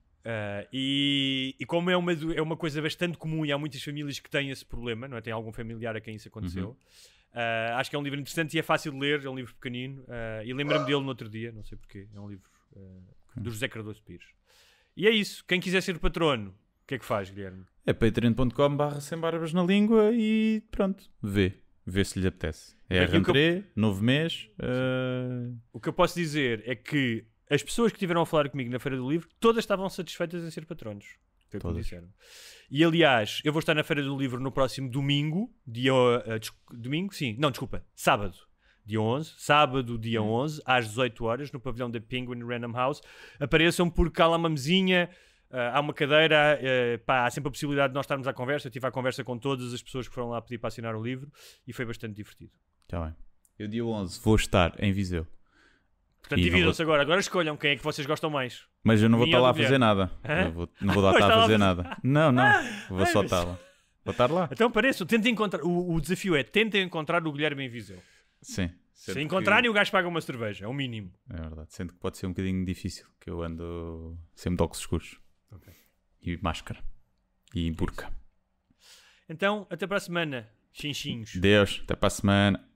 E como é uma coisa bastante comum e há muitas famílias que têm esse problema, não é? Tem algum familiar a quem isso aconteceu. Acho que é um livro interessante e é fácil de ler, é um livro pequenino. E lembro-me dele no outro dia, não sei porquê. É um livro do José Cardoso Pires. E é isso. Quem quiser ser patrono, o que é que faz, Guilherme? É patreon.com/sem-barbas na língua e pronto. Vê se lhe apetece. É rentrée, novo mês. O que eu posso dizer é que as pessoas que estiveram a falar comigo na Feira do Livro, todas estavam satisfeitas em ser patronos. Foi o que me disseram. E aliás, eu vou estar na Feira do Livro no próximo domingo, sábado. Dia 11, sábado, dia 11, às 18 horas, no pavilhão da Penguin Random House. Apareçam porque há lá uma mesinha, há uma cadeira, há sempre a possibilidade de nós estarmos à conversa. Eu estive à conversa com todas as pessoas que foram lá pedir para assinar o livro e foi bastante divertido. Está bem. Eu dia 11 vou estar em Viseu. Portanto, dividam-se agora escolham quem é que vocês gostam mais. Mas eu não vou estar lá a fazer nada. Não vou estar a fazer nada. Não, vou só estar lá. Vou estar lá. Então tentem encontrar, o desafio é tentem encontrar o Guilherme em Viseu. Sim. Se encontrarem, o gajo paga uma cerveja, é o mínimo. É verdade, sendo que pode ser um bocadinho difícil, que eu ando sempre de óculos escuros. Okay. E máscara. E burca. Então, até para a semana. Chinchins. Deus, até para a semana.